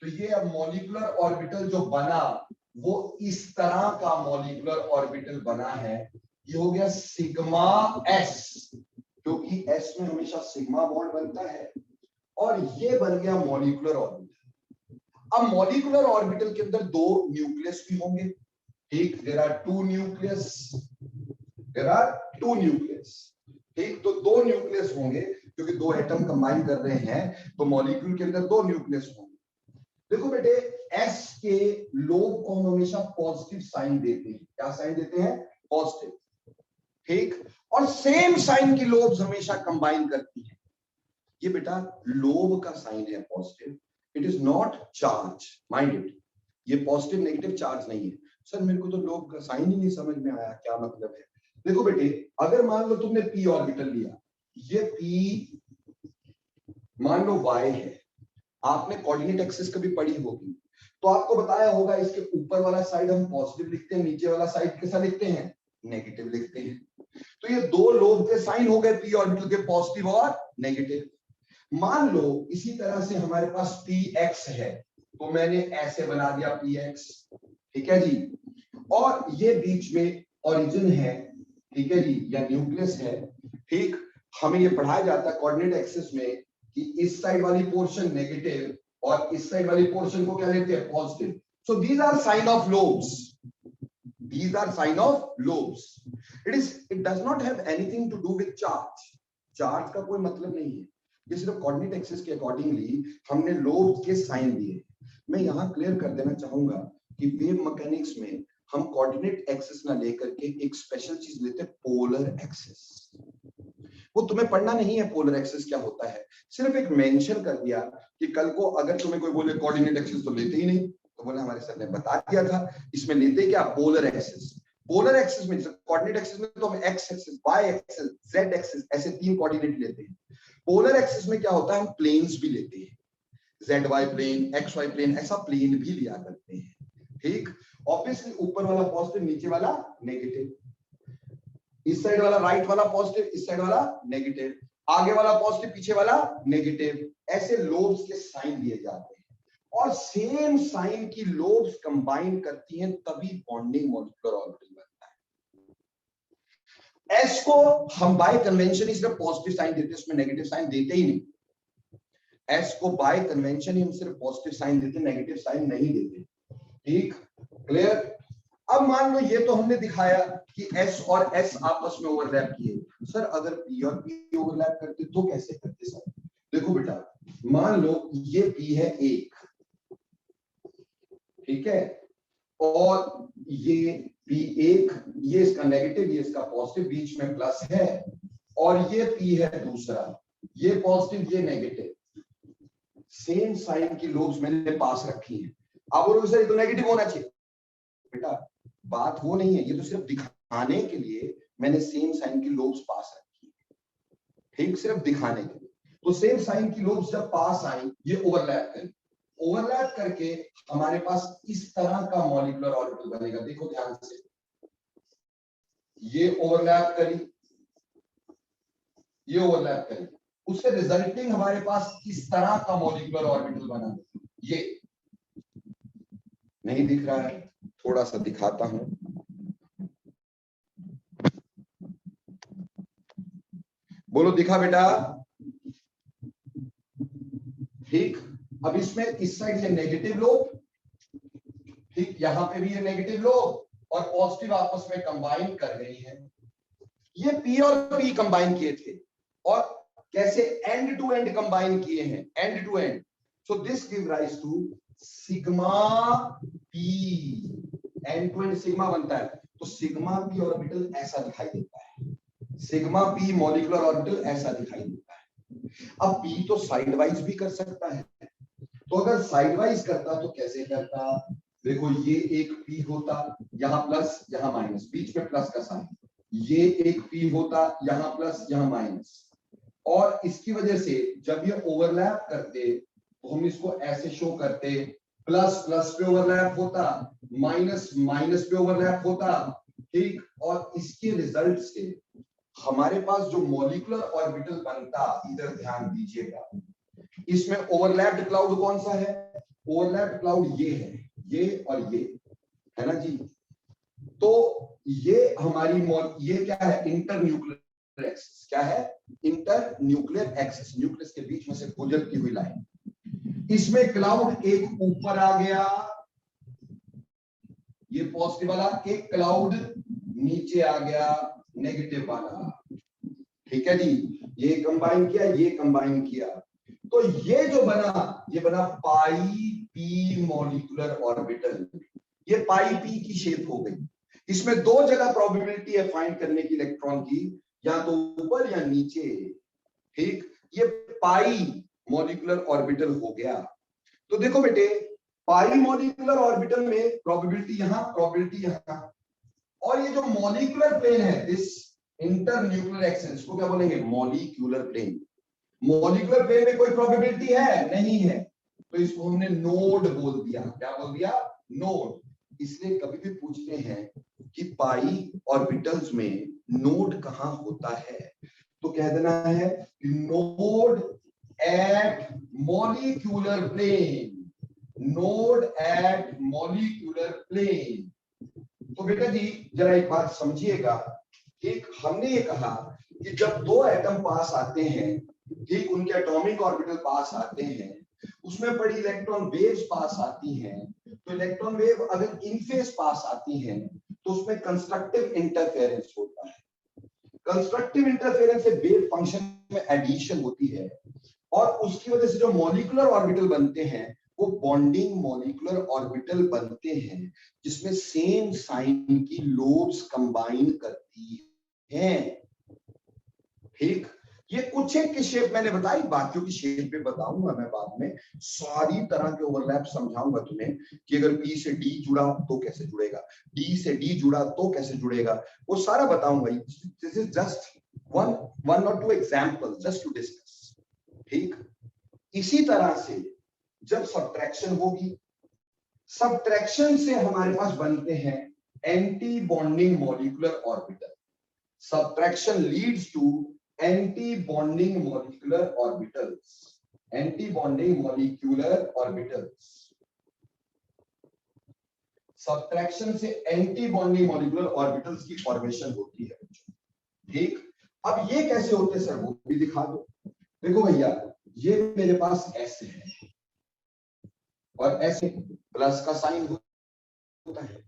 तो ये अब मॉलिक्यूलर ऑर्बिटल जो बना वो इस तरह का मॉलिक्यूलर ऑर्बिटल बना है। ये हो गया सिग्मा S, क्योंकि S में हमेशा सिग्मा बॉन्ड बनता है, और ये बन गया मॉलिक्यूलर ऑर्बिटल। अब मॉलिक्यूलर ऑर्बिटल के अंदर दो न्यूक्लियस भी होंगे, ठीक, there are two nucleus, there are two nucleus, ठीक, तो दो न्यूक्लियस होंगे क्योंकि दो एटम कंबाइन कर रहे हैं तो मॉलिक्यूल के अंदर दो न्यूक्लियस होंगे। देखो बेटे, S के लोब को हम हमेशा पॉजिटिव साइन देते हैं। क्या साइन देते हैं? पॉजिटिव, ठीक, और सेम साइन की लोब्स हमेशा कंबाइन करती हैं। ये बेटा लोब का साइन है positive, it is not charge, mind it, ये पॉजिटिव नेगेटिव चार्ज नहीं है। सर मेरे को तो लोब का साइन ही नहीं समझ में आया, क्या मतलब है? देखो बेटे, अगर मान लो तुमने p ऑर्बिटल लिया, ये p मान लो y है, आपने कोऑर्डिनेट एक्सिस कभी पढ़ी होगी तो आपको बताया होगा इसके ऊपर वाला साइड हम पॉजिटिव लिखते हैं, नीचे वाला साइड कैसा लिखते हैं? नेगेटिव लिखते हैं। तो ये दो लोब के साइन हो गए p ऑर्बिटल के, पॉजिटिव और नेगेटिव। मान लो इसी तरह से हमारे पास px है तो मैंने ऐसे बना दिया px, ठीक है जी, और ये बीच में ओरिजिन है, ठीक है जी, या न्यूक्लियस है, ठीक। हमें ये पढ़ाया जाता है कोऑर्डिनेट एक्सिस में कि इस साइड वाली पोर्शन नेगेटिव और इस साइड वाली पोर्शन को क्या लेते हैं? Positive. So these are sign of lobes, these are sign of lobes. It does not have anything to do with charge. Charge का कोई मतलब नहीं है, ये सिर्फ कोऑर्डिनेट एक्सिस के अकॉर्डिंगली हमने लोब्स के साइन दिए। मैं यहाँ क्लियर कर देना चाहूंगा कि वेव मैकेनिक्स में हम कोऑर्डिनेट एक्सिस ना लेकर के एक स्पेशल चीज लेते हैं, पोलर एक्सिस। वो तुम्हें पढ़ना नहीं है पोलर एक्सिस क्या होता है, सिर्फ एक मेंशन कर दिया कि कल को अगर तुम्हें कोई बोले कोऑर्डिनेट एक्सिस तो लेते ही नहीं, तो बोले हमारे सर ने बता दिया था, इसमें लेते क्या, पोलर एक्सिस। पोलर एक्सिस में, कोऑर्डिनेट एक्सिस में तो हम x axis, y axis, z axis ऐसे 3 कोऑर्डिनेट लेते हैं। पोलर एक्सिस में क्या होता है, हम प्लेन्स भी लेते हैं, z y plane, x y plane, ऐसा प्लेन भी लिया करते हैं। ठीक, ऑब्वियसली ऊपर वाला पॉजिटिव, नीचे वाला नेगेटिव, इस साइड वाला राइट वाला पॉजिटिव, इस साइड वाला नेगेटिव, आगे वाला पॉजिटिव, पीछे वाला नेगेटिव, ऐसे लोब्स के साइन दिए जाते हैं। और सेम साइन की लोब्स कंबाइन करती हैं तभी बॉन्डिंग मॉलिक्यूलर ऑर्बिटल बनता है। एस को हम बाय कन्वेंशन ही सिर्फ पॉजिटिव साइन देते हैं, उसमें नेगेटिव साइन देते ही नहीं। एस को बाय कन्वेंशन ही हम सिर्फ पॉजिटिव साइन देते हैं, नेगेटिव साइन नहीं देते। ठीक, क्लियर। अब मान लो ये तो हमने दिखाया कि S और S आपस में ओवरलैप किए। सर अगर P और P ओवरलैप करते तो कैसे करते सर? देखो बेटा, मान लो ये P है 1, ठीक है, और ये P1, ये इसका नेगेटिव, ये इसका पॉजिटिव, बीच में प्लस है, और ये P है दूसरा, ये पॉजिटिव, ये नेगेटिव, सेम साइन की लोब्स मैंने पास रखी है। आप बोलोगे सर ये तो नेगेटिव होना चाहिए। बेटा बात वो नहीं है, ये तो सिर्फ दिखाने के लिए मैंने सेम साइन की लोब्स पास रखी है। ठीक, सिर्फ दिखाने के लिए। तो सेम साइन की लोब्स जब पास आई, ये ओवरलैप करें, ओवरलैप करके हमारे पास इस तरह का मॉलिक्यूलर ऑर्बिटल बनेगा। देखो ध्यान से, ये ओवरलैप करी, ये ओवरलैप करी, उससे रिजल्टिंग हमारे पास इस तरह का मॉलिक्यूलर ऑर्बिटल बना। ये नहीं दिख रहा है, थोड़ा सा दिखाता हूं। बोलो दिखा बेटा? ठीक, अब इसमें इस साइड से नेगेटिव लोब, ठीक, यहां पे भी ये नेगेटिव लोब और पॉजिटिव आपस में कंबाइन कर रही है। ये P और P कंबाइन किए थे, और कैसे, एंड टू एंड कंबाइन किए हैं, end to end. So this give rise to sigma P, end to end sigma बनता है। तो सिग्मा P ऑर्बिटल ऐसा दिखाई देता है, सिग्मा P मॉलिक्यूलर ऑर्बिटल ऐसा दिखाई देता है। अब P तो साइड वाइज भी कर सकता है, तो अगर साइड वाइज करता तो कैसे करता? देखो ये एक P होता, यहां प्लस यहां माइनस, बीच में प्लस का साइन, ये एक P होता, यहां प्लस यहां माइनस, और इसकी वजह से जब ये ओवरलैप करते तो हम इसको ऐसे शो करते, प्लस प्लस पे ओवरलैप होता, माइनस माइनस पे ओवरलैप होता। ठीक, और इसके रिजल्ट से हमारे पास जो मॉलिक्यूलर ऑर्बिटल बनता, इधर ध्यान दीजिएगा, इसमें ओवरलैप्ड क्लाउड कौन सा है? ओवरलैप्ड क्लाउड ये है, ये और ये है ना जी। तो ये हमारी ये क्या है? Inter nuclear axis. क्या है? इंटर न्यूक्लियर एक्सिस, न्यूक्लियस के बीच में से गुजरती हुई लाइन। इसमें क्लाउड एक ऊपर आ गया, ये पॉजिटिव वाला, एक क्लाउड नीचे आ गया, नेगेटिव वाला। ठीक है जी, ये कंबाइन किया, ये कंबाइन किया, तो ये जो बना, ये बना पाई पी मॉलिक्यूलर ऑर्बिटल। ये पाई पी की शेप हो गई। इसमें 2 जगह प्रोबेबिलिटी है फाइंड करने की इलेक्ट्रॉन की, या तो ऊपर या नीचे। ठीक, ये पाई मॉलिक्यूलर ऑर्बिटल हो गया। तो देखो बेटे, पाई मॉलिक्यूलर ऑर्बिटल में प्रोबेबिलिटी यहां, प्रोबेबिलिटी यहां, और ये जो मॉलिक्यूलर प्लेन है, दिस इंटर न्यूक्लियर एक्सिस को क्या बोलेंगे? Molecular plane. मॉलिक्यूलर प्लेन में कोई प्रोबेबिलिटी है? नहीं है, तो इसको हमने नोड बोल दिया। क्या बोल दिया? नोड। इसलिए कभी भी पूछते हैं कि पाई ऑर्बिटल्स में नोड कहां होता है, तो कह देना है कि node at molecular plane, node at molecular plane. तो बेटा जी जरा एक बात समझिएगा, एक हमने ये कहा कि जब 2 एटम पास आते हैं, ठीक, उनके एटॉमिक ऑर्बिटल पास आते हैं, उसमें बड़ी इलेक्ट्रॉन वेव्स पास आती हैं, तो इलेक्ट्रॉन वेव अगर इन फेज पास आती हैं तो उसमें कंस्ट्रक्टिव इंटरफेरेंस होता है। कंस्ट्रक्टिव इंटरफेरेंस से वेव फंक्शन में एडिशन होती है, और उसकी वजह से जो मॉलिक्यूलर ऑर्बिटल बनते हैं वो बॉन्डिंग मॉलिक्यूलर ऑर्बिटल बनते हैं, जिसमें सेम साइन की लोब्स कंबाइन करती हैं। ठीक, ये कुछ एक की शेप मैंने बताई, बाकियों की शेप पे बताऊंगा मैं बाद में, सारी तरह के ओवरलैप समझाऊंगा तुम्हें कि अगर P से D जुड़ा तो कैसे जुड़ेगा, D से D जुड़ा तो कैसे जुड़ेगा, वो सारा बताऊंगा। This is just one or two example just to discuss. ठीक, इसी तरह से जब सब्ट्रैक्शन होगी, सब्ट्रैक्शन से हमारे पास बनते हैं anti bonding molecular orbital. Subtraction leads to anti bonding molecular orbitals, anti bonding molecular orbitals. Subtraction से एंटी बॉन्डिंग मॉलिक्यूलर ऑर्बिटल्स की फॉर्मेशन होती है। ठीक, अब ये कैसे होते हैं सर, वो भी दिखा दो। देखो भैया, ये मेरे पास S है और S प्लस का साइन होता है,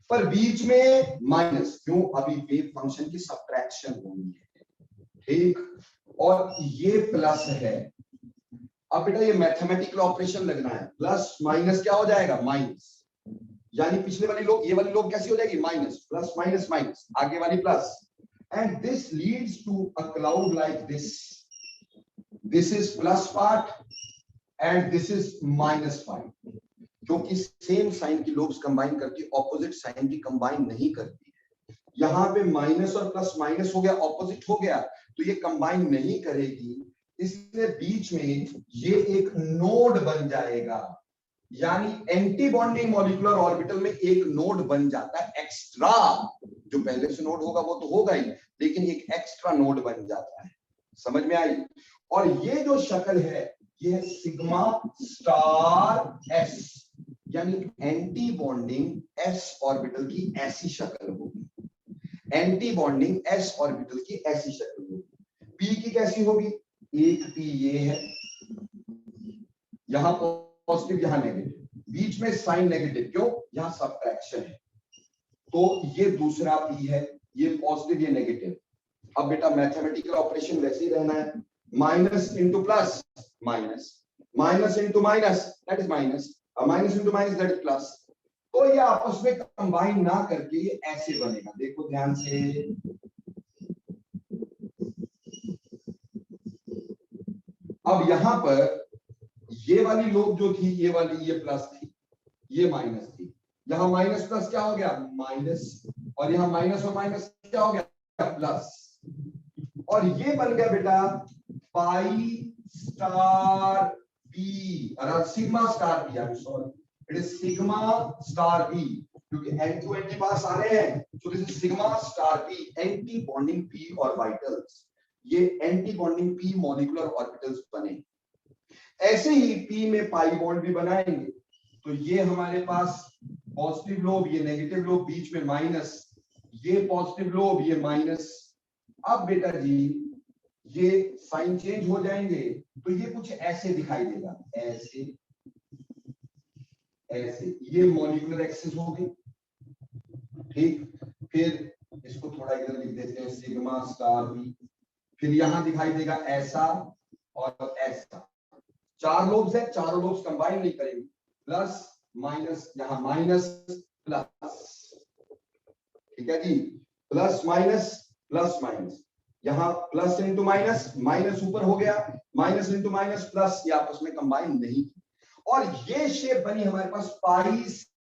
पर बीच में माइनस, क्यों, अभी वेव फंक्शन की सब्ट्रैक्शन होनी है। ठीक, और ये प्लस है। अब बेटा ये मैथमेटिकल ऑपरेशन लगना है, प्लस माइनस क्या हो जाएगा, माइनस, यानी पिछले वाली लोग, ये वाली लोग कैसी हो जाएगी, माइनस, प्लस माइनस माइनस, आगे वाली plus, and this leads to a cloud like this. This is plus part and this is minus part, क्योंकि सेम साइन की लोब्स कंबाइन करती, ऑपोजिट साइन की कंबाइन नहीं करती है। यहाँ पे माइनस और प्लस माइनस हो गया, ऑपोजिट हो गया, तो ये कंबाइन नहीं करेगी, इसलिए बीच में ये एक नोड बन जाएगा, यानी एंटी बॉन्डिंग मॉलिक्यूलर ऑर्बिटल में एक नोड बन जाता है एक्स्ट्रा। जो पहले से नोड होगा वो तो होगा ही, लेकिन एक एक्स्ट्रा नोड बन जाता है। समझ में आई? और ये जो शक्ल है ये सिग्मा स्टार एस, यानी एंटी बॉन्डिंग एस ऑर्बिटल की ऐसी शक्ल होगी, एंटी बॉन्डिंग एस ऑर्बिटल की ऐसी शक्ल होगी। पी की कैसी होगी, एक पी ये है, यहां पॉजिटिव यहां नेगेटिव, बीच में साइन नेगेटिव, क्यों, यहां सब्ट्रैक्शन है, तो ये दूसरा पी है, ये पॉजिटिव ये नेगेटिव। अब बेटा मैथमेटिकल ऑपरेशन वैसे ही रहना है, minus into plus minus, minus into minus that is minus, minus into minus that is plus. तो ये आपस में कंबाइन ना करके ये ऐसे बनेगा, देखो ध्यान से, अब यहां पर ये वाली लोग जो थी, ये वाली ये प्लस थी, ये माइनस थी, यहां माइनस प्लस क्या हो गया, माइनस, और यहां माइनस और माइनस क्या हो गया, प्लस, और ये बन गया बेटा पाई स्टार बी, और sigma star B, I am sorry, it is sigma star B, क्योंकि एंटी एंटी पास आ रहे हैं, so this is sigma star B, antibonding P orbitals. ये antibonding P molecular orbitals बने। ऐसे ही P में पाई बॉन्ड भी बनाएंगे, तो ये हमारे पास पॉजिटिव लोब, ये नेगेटिव लोब, बीच में माइनस, ये पॉजिटिव लोब, ये माइनस। अब बेटा जी ये साइन चेंज हो जाएंगे, तो ये कुछ ऐसे दिखाई देगा, ऐसे ऐसे, ये मॉलिक्यूलर एक्सिस हो गई। ठीक, फिर इसको थोड़ा इधर लिख देते हैं, सिग्मा स्टार बी, फिर यहां दिखाई देगा ऐसा और ऐसा, चार लोब्स है, चारों लोब्स कंबाइन नहीं करेंगे, प्लस माइनस, यहां माइनस प्लस, ठीक है जी, प्लस माइनस प्लस माइनस, यहां प्लस इंटू माइनस, माइनस ऊपर हो गया, माइनस इंटू माइनस प्लस, ये आपस में कंबाइन नहीं की, और ये शेप बनी हमारे पास पाई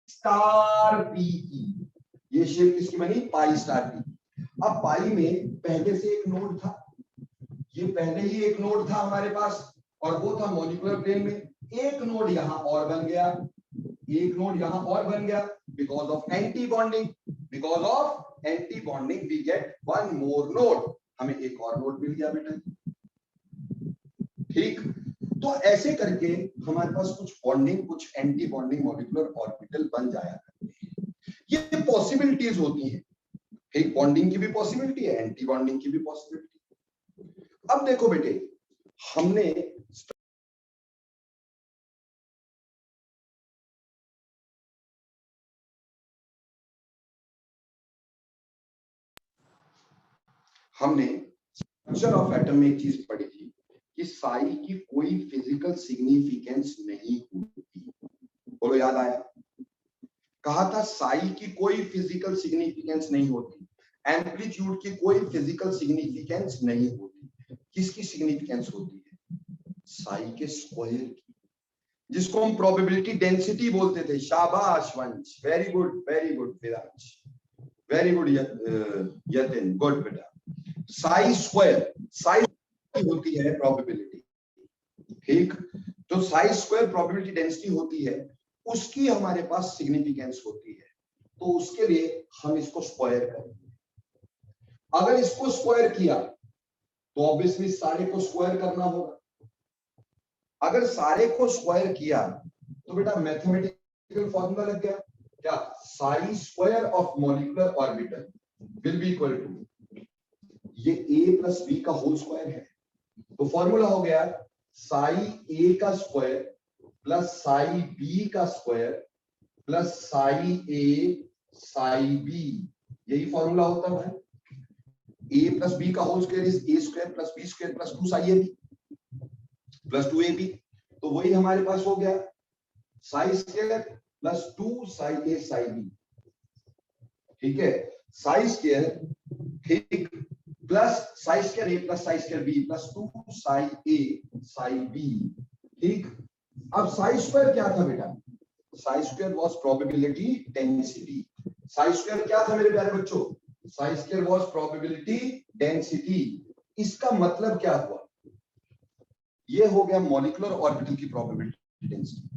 स्टार पी की। ये शेप किसकी बनी, पाई स्टार पी। अब पाई में पहले से एक नोड था, ये पहले ही एक नोड था हमारे पास, और वो था मॉलिक्यूलर प्लेन में, एक नोड यहां और बन गया, एक नोड यहां और बन गया, because of anti bonding, because of anti bonding we get one more node, हमें एक और नोड मिल गया बेटा। ठीक, तो ऐसे करके हमारे पास कुछ बॉन्डिंग, कुछ एंटी बॉन्डिंग मॉलिक्यूलर ऑर्बिटल बन जाया करते हैं। ये पॉसिबिलिटीज होती हैं, एक बॉन्डिंग की भी पॉसिबिलिटी है, एंटी बॉन्डिंग की भी पॉसिबिलिटी। अब देखो बेटे, हमने स्ट्रक्चर ऑफ एटम में एक चीज पढ़ी थी कि साई की कोई फिजिकल सिग्निफिकेंस नहीं होती। बोलो याद आया? कहा था साई की कोई फिजिकल सिग्निफिकेंस नहीं होती, एम्पलीट्यूड की कोई फिजिकल सिग्निफिकेंस नहीं होती। किसकी सिग्निफिकेंस होती है? साई के स्क्वायर की, जिसको हम प्रोबेबिलिटी डेंसिटी बोलते थे। शाबाश वंश, वेरी गुड विराज, वेरी गुड यतिन, गुड बेटा। साई स्क्वायर, साई होती है प्रोबेबिलिटी, ठीक। तो साई स्क्वायर प्रोबेबिलिटी डेंसिटी होती है, उसकी हमारे पास सिग्निफिकेंस होती है। तो उसके लिए हम इसको स्क्वायर करेंगे। अगर इसको स्क्वायर किया तो ऑब्वियसली सारे को स्क्वायर करना होगा। अगर सारे को स्क्वायर किया तो बेटा मैथमेटिकल फॉर्मूला लग गया क्या? Psi square of molecular orbital will be equal to, ये a प्लस बी का होल स्क्वायर है, तो फॉर्मूला हो गया साई a का स्क्वायर प्लस साई b का square plus psi a psi b, यही फॉर्मूला होता है। a प्लस b का whole square is a square plus b square plus 2 psi ab plus 2ab, तो वही हमारे पास हो गया psi square plus 2 Sai a psi b, ठीक है। साई स्क्वायर, ठीक, plus psi square a plus psi square b plus 2 Sai a psi b, ठीक। अब साई स्क्वायर क्या था बेटा? Sai square was probability density. Sai square क्या था मेरे प्यारे बच्चों? Sai square was probability density. इसका मतलब क्या हुआ? ये हो गया मॉलिक्यूलर ऑर्बिटल की प्रोबेबिलिटी डेंसिटी,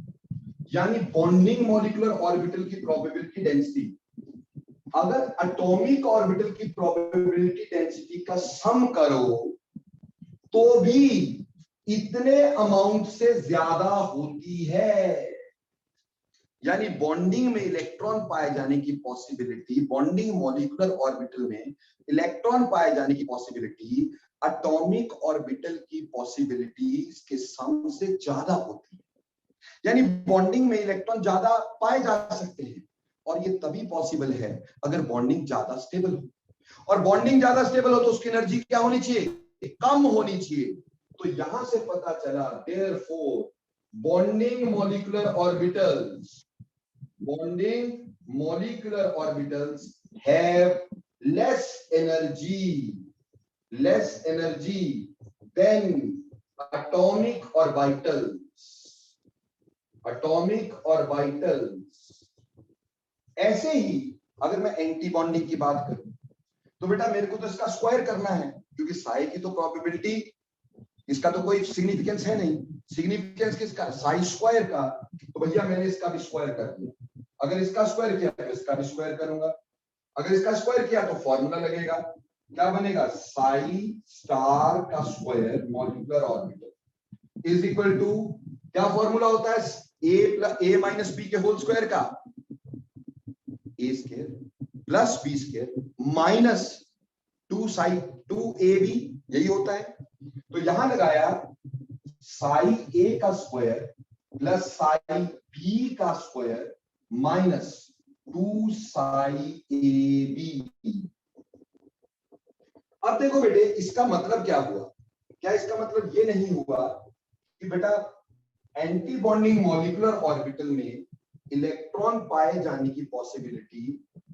यानी बॉन्डिंग मॉलिक्यूलर ऑर्बिटल की प्रोबेबिलिटी डेंसिटी। अगर एटॉमिक ऑर्बिटल की प्रोबेबिलिटी डेंसिटी का सम करो तो भी इतने अमाउंट से ज्यादा होती है। यानी बॉन्डिंग में इलेक्ट्रॉन पाए जाने की पॉसिबिलिटी, बॉन्डिंग मॉलिक्यूलर ऑर्बिटल में इलेक्ट्रॉन पाए जाने की पॉसिबिलिटी एटॉमिक ऑर्बिटल की पॉसिबिलिटी के सम से ज्यादा होती है। यानी बॉन्डिंग में इलेक्ट्रॉन ज्यादा पाए जा सकते हैं, और ये तभी पॉसिबल है अगर बॉन्डिंग ज्यादा स्टेबल हो, और बॉन्डिंग ज्यादा स्टेबल हो तो उसकी एनर्जी क्या होनी चाहिए? कम होनी चाहिए। तो यहां से पता चला therefore bonding molecular orbitals, bonding molecular orbitals have less energy than atomic orbitals, atomic orbitals। ऐसे ही अगर मैं एंटी बॉन्डिंग की बात करूं तो बेटा मेरे को तो इसका स्क्वायर करना है, क्योंकि साई की तो प्रोबेबिलिटी, इसका तो कोई सिग्निफिकेंस है नहीं। सिग्निफिकेंस किसका? साई स्क्वायर का। तो भैया मैंने इसका भी स्क्वायर कर दिया। अगर इसका स्क्वायर किया तो इसका भी स्क्वायर करूंगा। अगर इसका स्क्वायर किया तो फॉर्मूला लगेगा, क्या बनेगा? साई स्टार का square molecular orbital is equal to, क्या फॉर्मूला होता है? a माइनस बी के होल स्क्वायर का, a square plus b square minus 2 psi 2ab, यही होता है। तो यहां लगाया साई a का स्क्वायर प्लस साई b का स्क्वायर माइनस 2 साई ab। अब देखो बेटे, इसका मतलब क्या हुआ? क्या इसका मतलब ये नहीं हुआ कि बेटा एंटी बॉन्डिंग मॉलिक्यूलर ऑर्बिटल में इलेक्ट्रॉन पाए जाने की पॉसिबिलिटी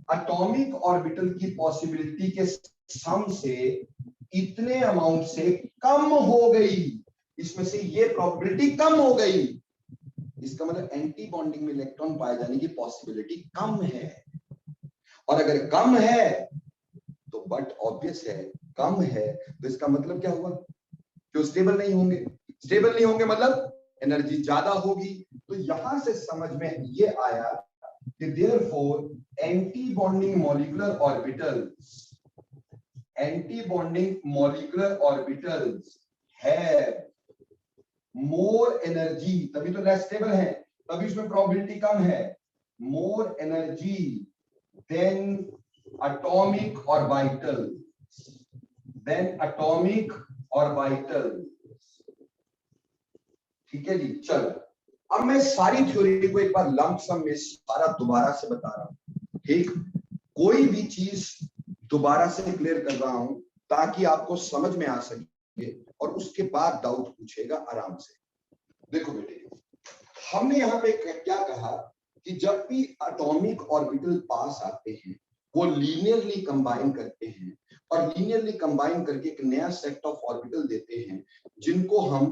एटॉमिक ऑर्बिटल की पॉसिबिलिटी के सम से इतने अमाउंट से कम हो गई, इसमें से ये प्रोबेबिलिटी कम हो गई। इसका मतलब एंटी बॉन्डिंग में इलेक्ट्रॉन पाए जाने की पॉसिबिलिटी कम है। और अगर कम है तो बट ऑब्वियस है, कम है तो इसका मतलब क्या हुआ? कि स्टेबल नहीं होंगे। स्टेबल नहीं होंगे मतलब एनर्जी ज्यादा होगी। तो यहां से समझ में ये आया कि therefore anti bonding molecular orbitals, anti bonding molecular orbitals have more energy, तभी तो लेस स्टेबल है, तभी उसमें प्रोबेबिलिटी कम है। More energy than atomic orbitals, than atomic orbitals. ठीक है जी, चलो अब मैं सारी थ्योरी को एक बार लंप सम में सारा दोबारा से बता रहा हूं, ठीक। कोई भी चीज दोबारा से क्लियर कर रहा हूं ताकि आपको समझ में आ सके, और उसके बाद डाउट पूछेगा आराम से। देखो बेटे, हमने यहाँ पे क्या कहा कि जब भी एटॉमिक ऑर्बिटल पास आते हैं वो लीनियरली कंबाइन करते हैं, और लीनियरली कंबाइन करके एक नया सेट ऑफ ऑर्बिटल देते हैं जिनको हम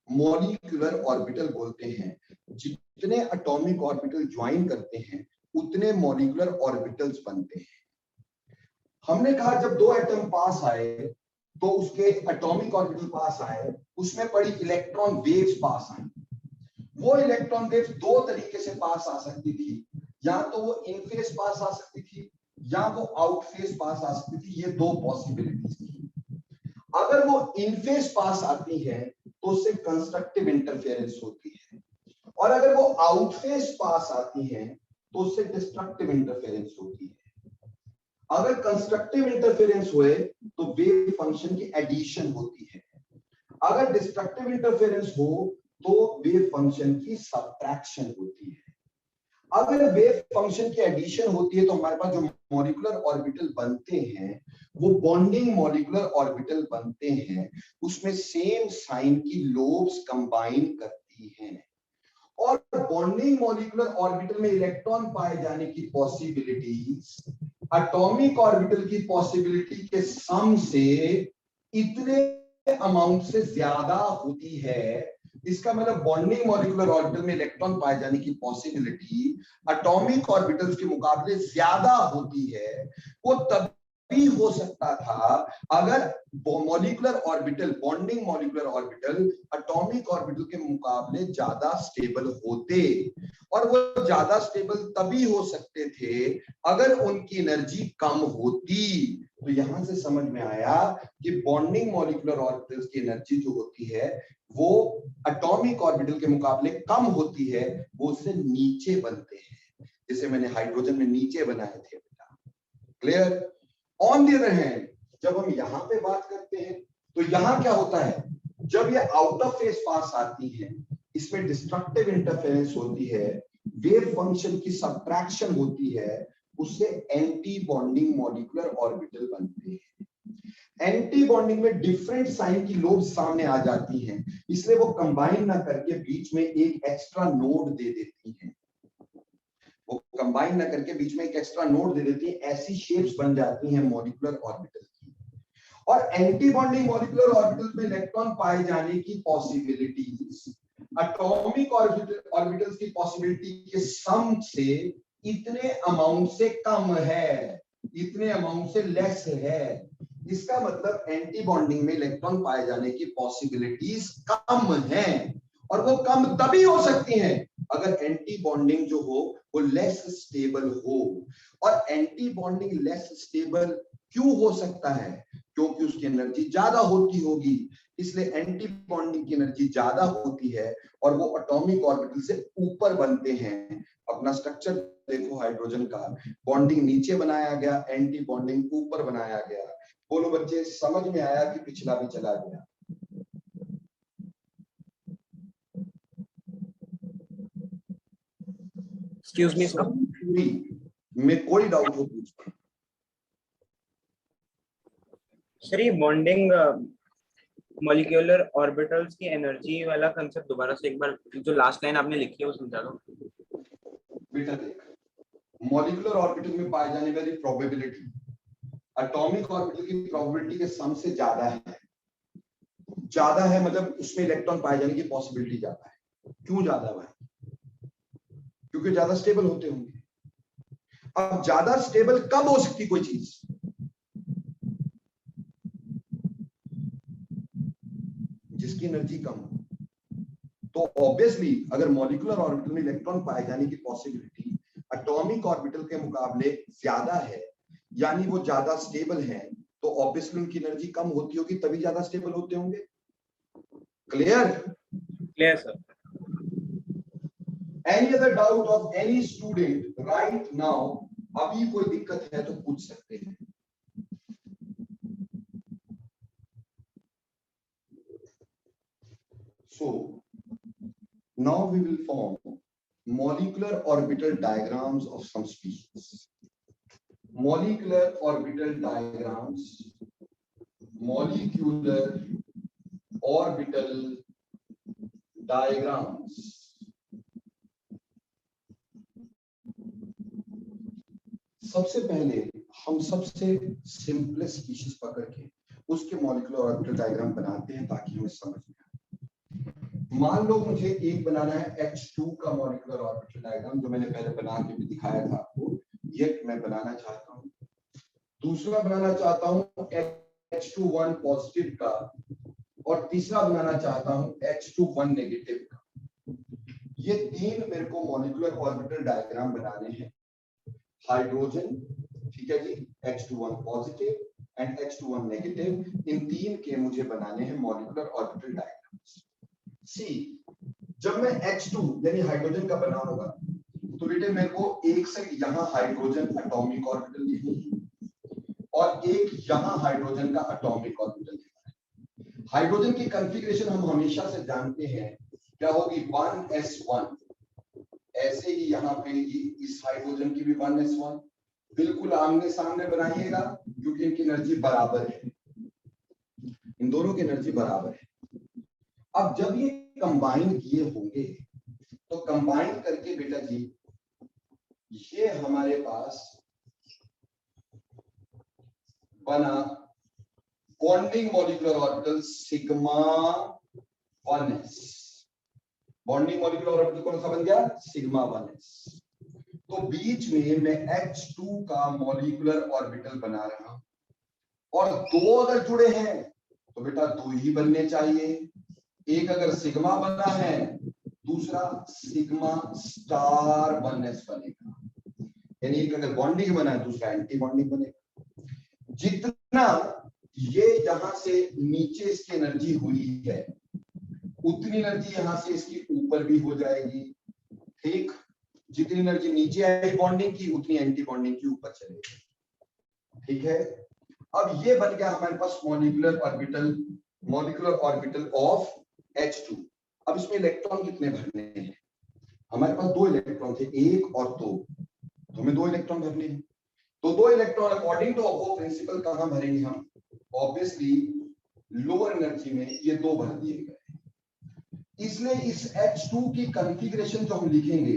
मॉलिक्यूलर ऑर्बिटल बोलते हैं। जितने एटॉमिक ऑर्बिटल ज्वाइन करते हैं उतने मॉलिक्यूलर ऑर्बिटल्स बनते हैं। हमने कहा जब दो एटम पास आए तो उसके एटॉमिक ऑर्बिटल पास आए, उसमें पड़ी इलेक्ट्रॉन वेव्स पास आई। वो इलेक्ट्रॉन वेव्स दो तरीके से पास आ सकती थी, या तो वो इन फेस पास आ सकती थी या वो आउट फेस पास आ सकती थी। ये दो पॉसिबिलिटीज थी। अगर वो इन फेस पास आती है तो उससे कंस्ट्रक्टिव इंटरफेरेंस होती है, और अगर वो आउट फेस पास आती है तो उससे डिस्ट्रक्टिव इंटरफेरेंस होती है। अगर कंस्ट्रक्टिव इंटरफेरेंस हुए तो वेव फंक्शन की एडिशन होती है, अगर डिस्ट्रक्टिव इंटरफेरेंस हो तो वेव फंक्शन की सब्ट्रैक्शन होती है। अगर वेव फंक्शन की एडिशन होती है तो हमारे पास जो मॉलिक्यूलर ऑर्बिटल बनते हैं वो बॉन्डिंग मॉलिक्यूलर ऑर्बिटल बनते हैं। उसमें सेम साइन की लोब्स कंबाइन करती हैं, और बॉन्डिंग मॉलिक्यूलर ऑर्बिटल में इलेक्ट्रॉन पाए जाने की पॉसिबिलिटीज एटॉमिक ऑर्बिटल की पॉसिबिलिटी के सम से इतने अमाउंट से ज्यादा होती है। इसका मतलब बॉन्डिंग मॉलिक्यूलर ऑर्बिटल में इलेक्ट्रॉन पाए जाने की पॉसिबिलिटी एटॉमिक ऑर्बिटल्स के मुकाबले ज्यादा होती है। वो तभी हो सकता था अगर molecular orbital bonding molecular orbital atomic orbital के मुकाबले ज्यादा स्टेबल होते, और वो ज्यादा स्टेबल तभी हो सकते थे अगर उनकी एनर्जी कम होती। तो यहां से समझ में आया कि बॉन्डिंग मॉलिक्यूलर ऑर्बिटल्स की एनर्जी जो होती है वो एटॉमिक ऑर्बिटल के मुकाबले कम होती है, वो उससे नीचे बनते हैं। जैसे मैंने हाइड्रोजन में नीचे बनाए थे बेटा। Clear? On the other hand जब हम यहां पे बात करते हैं तो यहां क्या होता है, जब ये आउट ऑफ फेज पास आती है इसमें डिस्ट्रक्टिव इंटरफेरेंस होती है, वेव फंक्शन की सब्ट्रैक्शन होती है, उससे एंटी बॉन्डिंग मॉलिक्यूलर ऑर्बिटल बनते हैं। एंटी बॉन्डिंग में डिफरेंट साइन की लोब्स सामने आ जाती हैं, इसलिए वो कंबाइन ना करके बीच में एक एक्स्ट्रा नोड दे देती हैं। वो कंबाइन ना करके बीच में एक एक्स्ट्रा नोड दे देती है, ऐसी शेप्स बन जाती हैं मॉलिक्यूलर ऑर्बिटल की। और एंटी बॉन्डिंग मॉलिक्यूलर ऑर्बिटल में इलेक्ट्रॉन पाए जाने की पॉसिबिलिटीज एटॉमिक ऑर्बिटल्स की पॉसिबिलिटी के सम से इतने अमाउंट से कम है, इतने अमाउंट से लेस है। इसका मतलब एंटी बॉन्डिंग में इलेक्ट्रॉन पाए जाने की पॉसिबिलिटीज कम हैं, और वो कम तभी हो सकती हैं अगर एंटी बॉन्डिंग जो हो वो लेस स्टेबल हो। और एंटी बॉन्डिंग लेस स्टेबल क्यों हो सकता है? क्योंकि उसकी एनर्जी ज्यादा होती होगी, इसलिए एंटी बॉन्डिंग की एनर्जी ज्यादा होती है और वो एटॉमिक ऑर्बिटल से ऊपर बनते हैं। अपना स्ट्रक्चर देखो हाइड्रोजन का, बॉन्डिंग नीचे बनाया गया, एंटी बॉन्डिंग ऊपर बनाया गया। बोलो बच्चे, समझ में आया कि पिछला भी चला गया? एक्सक्यूज मी सर, में कोई डाउट हो पूछ। सर ये बॉन्डिंग मॉलिक्यूलर ऑर्बिटल्स की एनर्जी वाला कंसेप्ट दोबारा से एक बार, जो लास्ट लाइन आपने लिखी है वो समझा दो। बेटा देख, मॉलिक्यूलर ऑर्बिटल में पाए जाने वाली प्रोबेबिलिटी एटॉमिक ऑर्बिटल की प्रोबेबिलिटी के सम से ज्यादा है। ज्यादा है मतलब उसमें इलेक्ट्रॉन पाए जाने की पॉसिबिलिटी ज्यादा है। क्यों ज्यादा है भाई? क्योंकि ज्यादा स्टेबल होते होंगे। अब ज्यादा स्टेबल कब हो सकती कोई चीज? जिसकी एनर्जी कम हो। तो ऑब्वियसली अगर मॉलिक्यूलर ऑर्बिटल में इलेक्ट्रॉन पाए जाने की पॉसिबिलिटी एटॉमिक ऑर्बिटल के मुकाबले ज्यादा है, यानी वो ज्यादा स्टेबल है, तो ऑब्वियसली उनकी एनर्जी कम होती होगी, तभी ज्यादा स्टेबल होते होंगे। Clear? Clear sir. Any other doubt of any student right now? अभी कोई दिक्कत है तो पूछ सकते हैं। So now we will form molecular orbital diagrams of some species. Molecular orbital diagrams, molecular orbital diagrams. सबसे पहले हम सबसे सिंपलेस्ट स्पीशीज पकड़ के उसके मॉलिक्यूलर ऑर्बिटल डायग्राम बनाते हैं ताकि हमें समझ में आए। मान लो मुझे एक बनाना है H2 का मॉलिक्यूलर ऑर्बिटल डायग्राम, जो मैंने पहले बना के भी दिखाया था आपको, ये मैं बनाना चाहता हूँ। दूसरा बनाना चाहता हूँ H2 पॉजिटिव का, और तीसरा बनाना चाहता हूँ H2 नेगेटिव का। ये तीन मेरे को मॉलिक्यूलर ऑर्बिटल डायग्राम बनाने हैं। हाइड्रोजन, ठीक है जी, H2 positive and H2 negative, इन तीन के मुझे बनाने हैं मॉलिक्यूलर ऑर्बिटल डायग्राम्स। सी, जब मैं H2 यानी हाइड्रोजन का बनाऊंगा तो बेटे मेरे को एक से यहां हाइड्रोजन एटॉमिक ऑर्बिटल लिखनी है और एक यहां हाइड्रोजन का एटॉमिक ऑर्बिटल लिखना है। हाइड्रोजन की कॉन्फ़िगरेशन हम हमेशा से जानते हैं क्या होगी, 1s1। ऐसे ही यहाँ पे इस हाइड्रोजन की भी 1s1, बिल्कुल आमने सामने बनाइएगा क्योंकि इनकी एनर्जी बराबर है, इन दोनों की एनर्जी बराबर है। अब जब ये कंबाइन किए होंगे तो कंबाइन करके बेटा जी ये हमारे पास बना bonding molecular orbital sigma 1s। Bonding molecular orbital कौन सा बन गया, सिग्मा 1s। तो बीच में मैं H2 का मॉलिक्यूलर ऑर्बिटल बना रहा हूं, और दो अगर जुड़े हैं तो बेटा दो ही बनने चाहिए। एक अगर सिग्मा बना है, दूसरा सिग्मा स्टार 1s बनेगा, यानी एक अगर बॉन्डिंग बना है दूसरा एंटी बॉन्डिंग बनेगा। जितना ये यहां से नीचे इसकी एनर्जी हुई है उतनी एनर्जी यहां से इसकी ऊपर भी हो जाएगी, ठीक। जितनी एनर्जी नीचे आई बॉन्डिंग की उतनी एंटी बॉन्डिंग की ऊपर चलेगी, ठीक है। अब ये बन गया हमारे पास मॉलिक्यूलर ऑर्बिटल ऑफ H2। अब इसमें इलेक्ट्रॉन कितने भरने हैं, हमारे पास दो इलेक्ट्रॉन थे, एक और दो, तो हमें दो इलेक्ट्रॉन भरने हैं। तो दो electron according to above principle कहां भरेंगे हम, ऑब्वियसली लोअर एनर्जी में ये दो भर दिए गए। इसलिए इस H2 की कॉन्फ़िगरेशन जो हम लिखेंगे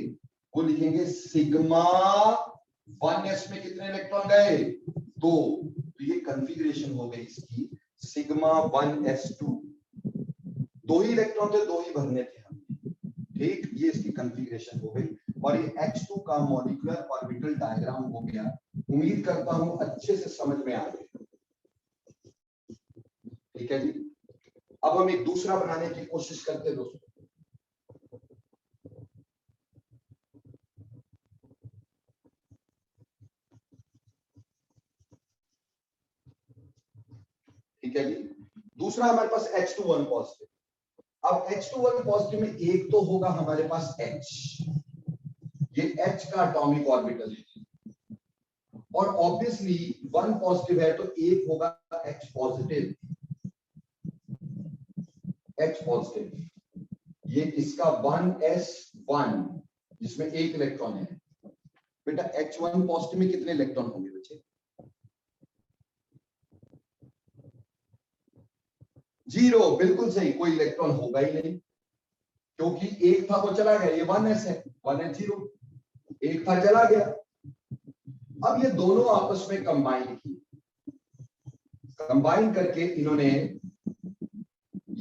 वो लिखेंगे सिग्मा 1s में कितने इलेक्ट्रॉन गए, दो, तो ये कॉन्फ़िगरेशन हो गई इसकी सिग्मा 1s2। दो ही इलेक्ट्रॉन थे, दो ही भरने थे हमने, ठीक। ये इसकी कॉन्फ़िगरेशन हो गई और ये H2 का मॉलिक्यूलर ऑर्बिटल डायग्राम हो गया। उम्मीद करता हूं अच्छे से समझ में आ गया, ठीक है जी। अब हम एक दूसरा बनाने की कोशिश करते हैं दोस्तों। ठीक है जी, दूसरा हमारे पास H2 पॉजिटिव। अब H2 पॉजिटिव में एक तो होगा हमारे पास H, ये H का एटॉमिक ऑर्बिटल है, और ऑब्वियसली 1 पॉजिटिव है तो एक होगा H पॉजिटिव। H पॉजिटिव ये इसका 1s1 जिसमें एक इलेक्ट्रॉन है। बेटा H1 पॉजिटिव में कितने इलेक्ट्रॉन होंगे बच्चे, 0, बिल्कुल सही, कोई इलेक्ट्रॉन होगा ही नहीं क्योंकि एक था वो चला गया, ये 1s है, 1s 0, एक था चला गया। अब ये दोनों आपस में कंबाइन किए, कंबाइन करके इन्होंने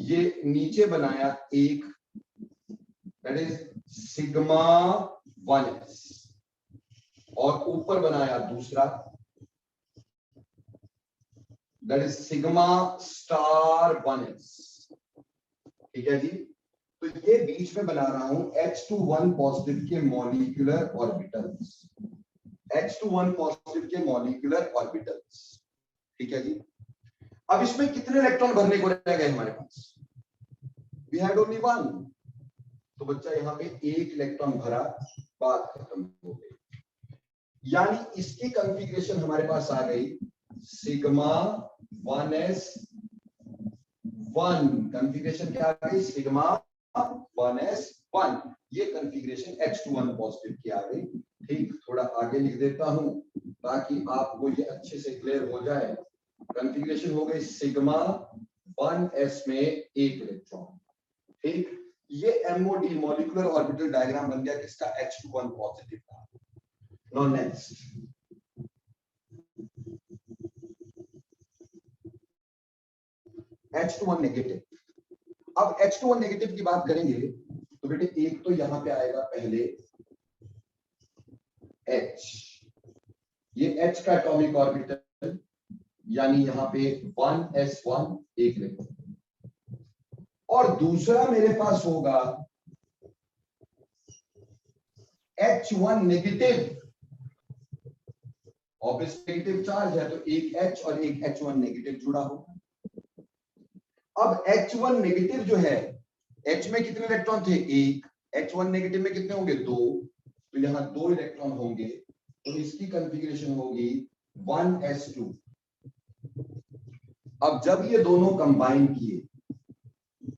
ये नीचे बनाया एक, दैट इज सिग्मा 1s, और ऊपर बनाया दूसरा, that is sigma star 1s, ठीक है जी। तो ये बीच में बना रहा हूं H2 पॉजिटिव के मॉलिक्यूलर ऑर्बिटल्स, H2 पॉजिटिव के मॉलिक्यूलर ऑर्बिटल्स, ठीक है जी। अब इसमें कितने इलेक्ट्रॉन भरने को रह गए हमारे पास, वी हैड ओनली 1, तो बच्चा यहाँ पे एक इलेक्ट्रॉन भरा, बात खत्म हो गई। यानी इसकी कॉन्फ़िगरेशन हमारे पास आ गई सिग्मा 1s1, कॉन्फ़िगरेशन क्या आ गई, सिग्मा 1s1, ये कॉन्फ़िगरेशन H2 पॉजिटिव की आ गई, ठीक। थोड़ा आगे लिख देता हूं ताकि आपको ये अच्छे से क्लियर हो जाए। कॉन्फ़िगरेशन हो गई सिग्मा 1s में एक इलेक्ट्रॉन, ठीक। ये MOD मॉलिक्यूलर ऑर्बिटल डायग्राम बन गया किसका, H2 पॉजिटिव का। Now next, H21 negative. अब H21 नेगेटिव की बात करेंगे तो बेटे एक तो यहां पे आएगा पहले H, ये H का एटॉमिक ऑर्बिटल यानी यहां पे 1s1 एक इलेक्ट्रॉन, और दूसरा मेरे पास होगा H1 negative. Obvious negative charge है तो एक H और एक H1 नेगेटिव जुड़ा होगा। अब H1 नेगेटिव जो है, H में कितने इलेक्ट्रॉन थे? एक। H1 नेगेटिव में कितने होंगे? दो। तो यहां दो इलेक्ट्रॉन होंगे, तो इसकी कॉन्फ़िगरेशन होगी 1s2। अब जब ये दोनों कंबाइन किए,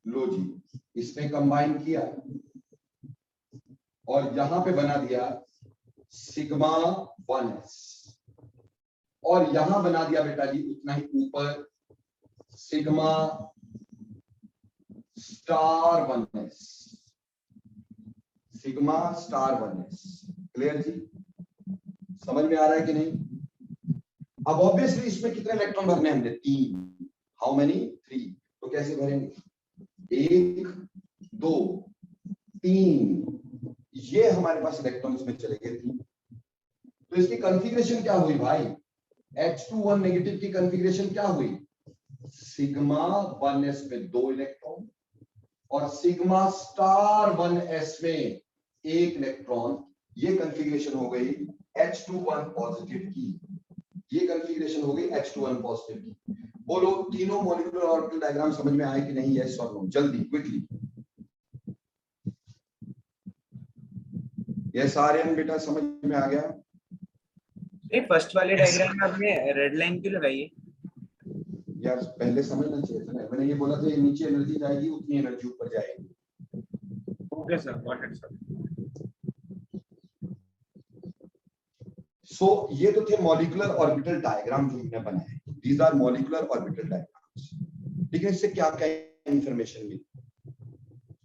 लो जी, इसने कंबाइन किया और यहां पे बना दिया सिग्मा 1s, और यहां बना दिया बेटा जी उतना ही ऊपर sigma star 1s, sigma star 1s। Clear जी? समझ में आ रहा है कि नहीं? अब ऑब्वियसली इसमें कितने इलेक्ट्रॉन भरने हमने? 3। How many? 3। तो कैसे भरेंगे? 1 2 3, ये हमारे पास इलेक्ट्रॉन इसमें चले गए 3। तो इसकी कॉन्फ़िगरेशन क्या हुई भाई? H21 नेगेटिव की कॉन्फ़िगरेशन क्या हुई? सिग्मा 1s में 2 इलेक्ट्रॉन और सिग्मा स्टार 1s में 1 इलेक्ट्रॉन। ये कॉन्फ़िगरेशन हो गई H21 पॉजिटिव की, ये कॉन्फ़िगरेशन हो गई H21 पॉजिटिव की। बोलो तीनों मॉलिक्यूलर ऑर्बिटल डायग्राम समझ में आए कि नहीं? यस और नो? जल्दी क्विकली। यस आर्यन बेटा समझ में आ गया? फर्स्ट वाले डायग्राम में आपने रेड लाइन क्यों लगाई है? यार पहले समझना चाहिए था ना, मैंने ये बोला था ये नीचे एनर्जी जाएगी उतनी एनर्जी ऊपर जाएगी। Okay sir, got it sir. So ये तो थे मॉलिक्यूलर ऑर्बिटल डायग्राम जो हमने बनाए। These are molecular orbital diagrams. ठीक है, इससे क्या क्या इंफॉर्मेशन मिली?